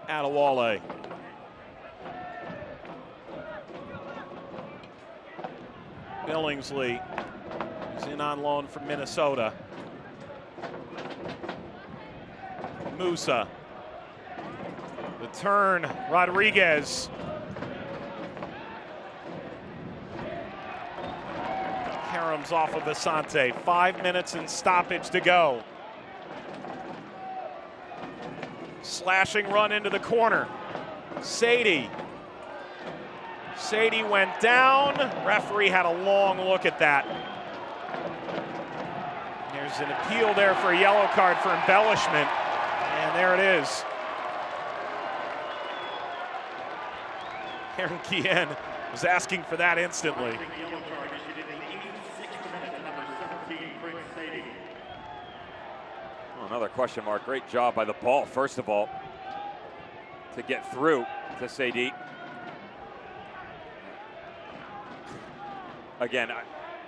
Adewale. Billingsley is in on loan from Minnesota. Musa. The turn, Rodriguez. Karam's off of Asante. 5 minutes and stoppage to go. Slashing run into the corner. Sadie. Sadie went down. Referee had a long look at that. There's an appeal there for a yellow card for embellishment. And there it is. Aaron Kien was asking for that instantly. Another question mark. Great job by the ball, first of all, to get through to Sadie. Again,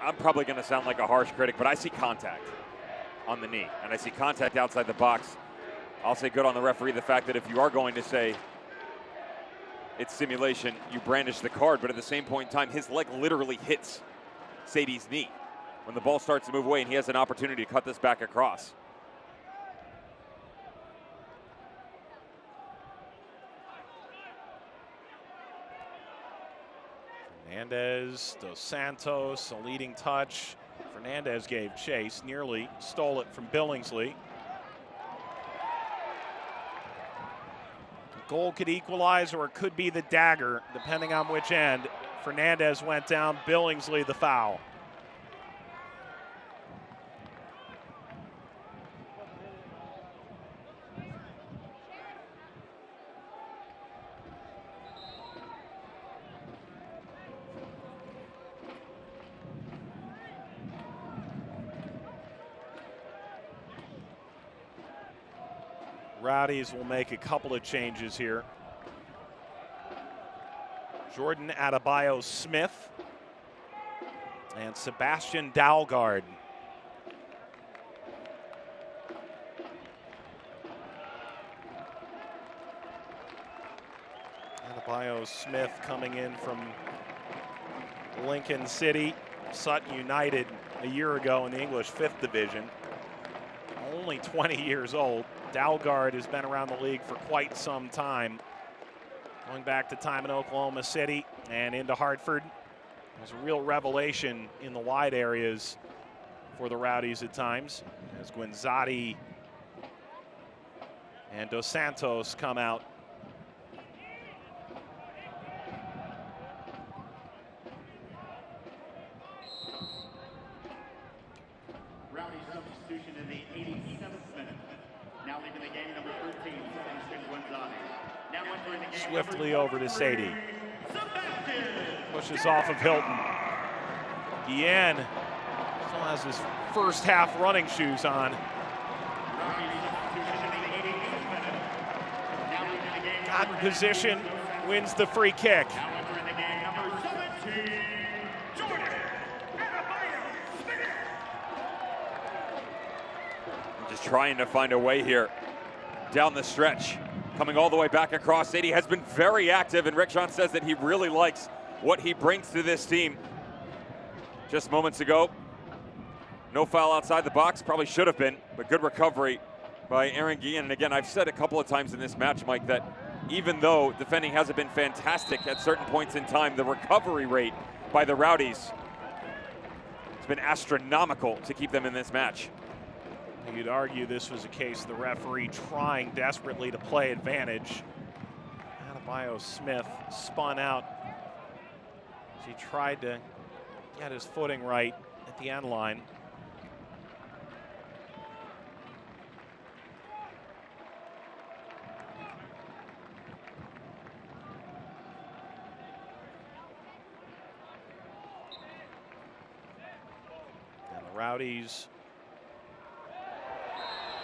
I'm probably going to sound like a harsh critic, but I see contact on the knee, and I see contact outside the box. I'll say good on the referee, the fact that if you are going to say it's simulation, you brandish the card, but at the same point in time, his leg literally hits Sadie's knee when the ball starts to move away, and he has an opportunity to cut this back across. Fernandez, Dos Santos, a leading touch. Fernandez gave chase, nearly stole it from Billingsley. The goal could equalize or it could be the dagger, depending on which end. Fernandez went down, Billingsley the foul. Rowdies will make a couple of changes here. Jordan Adebayo-Smith and Sebastian Dalgard. Adebayo-Smith coming in from Lincoln City, Sutton United a year ago in the English 5th Division. Only 20 years old. Dalgard has been around the league for quite some time. Going back to time in Oklahoma City and into Hartford. Was a real revelation in the wide areas for the Rowdies at times, as Guanzati and Dos Santos come out. Rowdy substitution in the 87th minute. Now leaving the game, number 13, 76 Guanzati. Now Swiftly over to Sadie. Pushes off of Hilton. Guillen still has his first half running shoes on. Got in position, wins the free kick. Just trying to find a way here down the stretch. Coming all the way back across. Sadie has been very active, and Rick Sean says that he really likes what he brings to this team. Just moments ago, no foul outside the box, probably should have been, but good recovery by Aaron Guillen. And again, I've said a couple of times in this match, Mike, that even though defending hasn't been fantastic at certain points in time, the recovery rate by the Rowdies has been astronomical to keep them in this match. You'd argue this was a case of the referee trying desperately to play advantage. Adebayo Smith spun out as he tried to get his footing right at the end line. And the Rowdies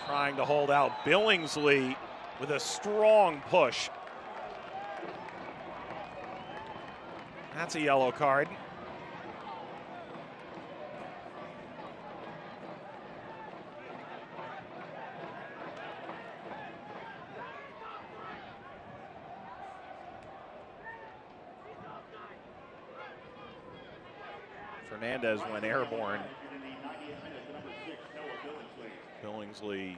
trying to hold out. Billingsley with a strong push. That's a yellow card. Fernandez went airborne. Billingsley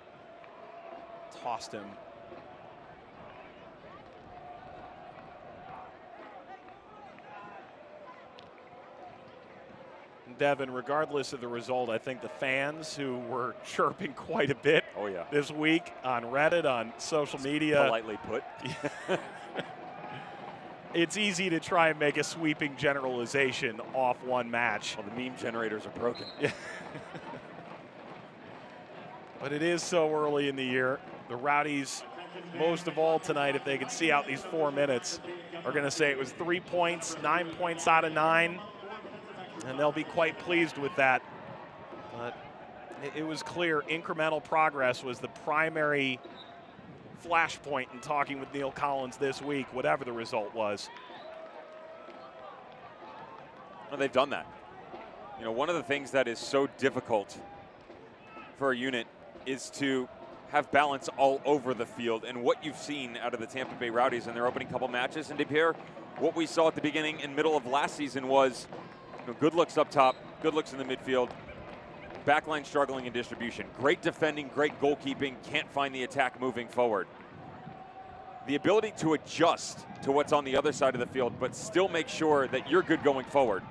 tossed him. Devin, regardless of the result, I think the fans who were chirping quite a bit this week on Reddit, on social media. Politely put. It's easy to try and make a sweeping generalization off one match. Well, the meme generators are broken. But it is so early in the year. The Rowdies, most of all tonight, if they can see out these 4 minutes, are going to say it was 3 points, 9 points out of 9, and they'll be quite pleased with that. But it was clear incremental progress was the primary flashpoint in talking with Neil Collins this week, whatever the result was. Well, they've done that. You know, one of the things that is so difficult for a unit is to have balance all over the field. And what you've seen out of the Tampa Bay Rowdies in their opening couple matches, and DePierre, what we saw at the beginning and middle of last season was good looks up top, good looks in the midfield, backline struggling in distribution, great defending, great goalkeeping, can't find the attack moving forward. The ability to adjust to what's on the other side of the field, but still make sure that you're good going forward,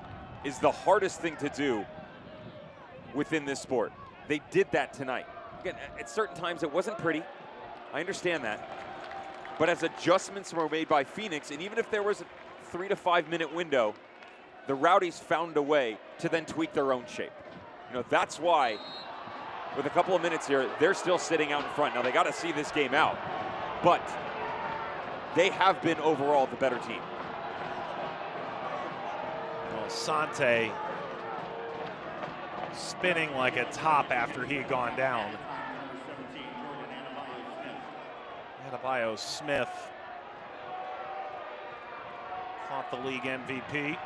is the hardest thing to do within this sport. They did that tonight. Again, at certain times it wasn't pretty. I understand that. But as adjustments were made by Phoenix, and even if there was a 3 to 5 minute window, the Rowdies found a way to then tweak their own shape. You know, that's why, with a couple of minutes here, they're still sitting out in front. Now, they got to see this game out, but they have been overall the better team. Well, Sante spinning like a top after he had gone down. Adebayo Smith caught the league MVP.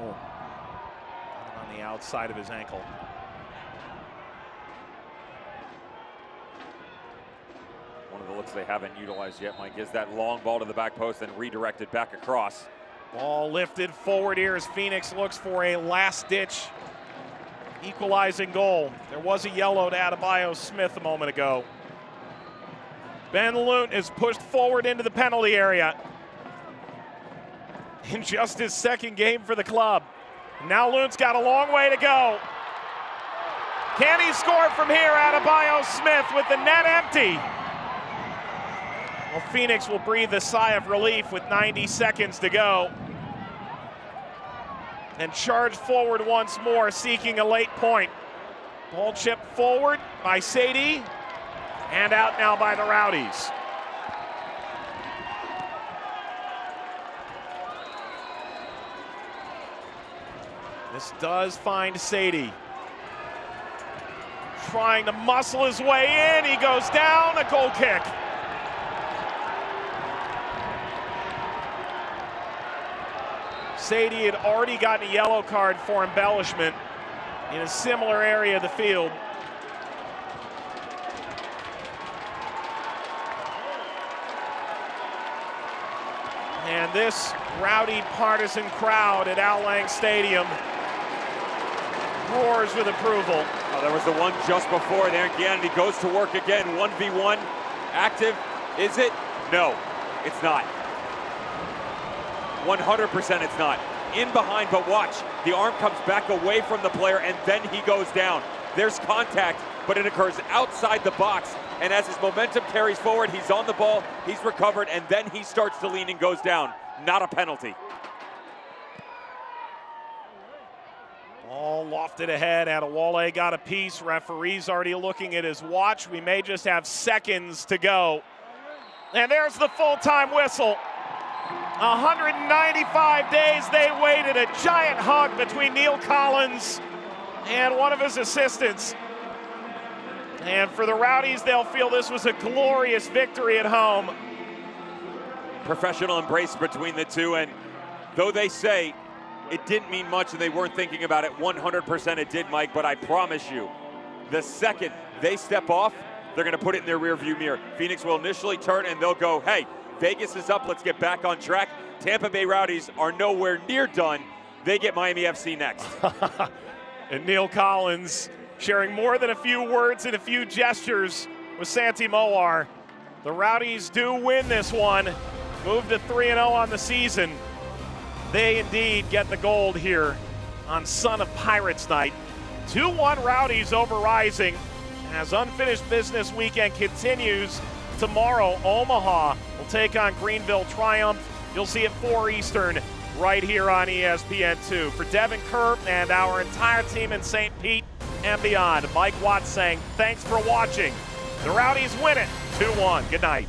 On the outside of his ankle. One of the looks they haven't utilized yet, Mike, is that long ball to the back post and redirected back across. Ball lifted forward here as Phoenix looks for a last-ditch equalizing goal. There was a yellow to Adebayo Smith a moment ago. Ben Lunt is pushed forward into the penalty area in just his second game for the club. Now Lunt's got a long way to go. Can he score from here? Adebayo Smith with the net empty. Well, Phoenix will breathe a sigh of relief with 90 seconds to go and charge forward once more, seeking a late point. Ball chip forward by Sadie, and out now by the Rowdies. This does find Sadie. Trying to muscle his way in, he goes down, a goal kick. Sadie had already gotten a yellow card for embellishment in a similar area of the field. And this rowdy partisan crowd at Al Lang Stadium roars with approval. Oh, there was the one just before there again. He goes to work again. 1v1. Active. Is it? No, it's not. 100% it's not. In behind, but watch. The arm comes back away from the player, and then he goes down. There's contact, but it occurs outside the box. And as his momentum carries forward, he's on the ball, he's recovered, and then he starts to lean and goes down. Not a penalty. Ball lofted ahead. Adewale got a piece. Referee's already looking at his watch. We may just have seconds to go. And there's the full-time whistle. 195 days they waited. A giant hug between Neil Collins and one of his assistants. And for the Rowdies, they'll feel this was a glorious victory at home. Professional embrace between the two, and though they say it didn't mean much and they weren't thinking about it, 100% it did, Mike, but I promise you, the second they step off, they're going to put it in their rearview mirror. Phoenix will initially turn and they'll go, hey, Vegas is up, let's get back on track. Tampa Bay Rowdies are nowhere near done. They get Miami FC next. And Neil Collins sharing more than a few words and a few gestures with Santi Moar. The Rowdies do win this one, move to 3-0 on the season. They indeed get the gold here on Son of Pirates night. 2-1 Rowdies over Rising as unfinished business weekend continues. Tomorrow, Omaha will take on Greenville Triumph. You'll see it 4 Eastern right here on ESPN2. For Devin Kerr and our entire team in St. Pete and beyond, Mike Watts saying thanks for watching. The Rowdies win it 2-1. Good night.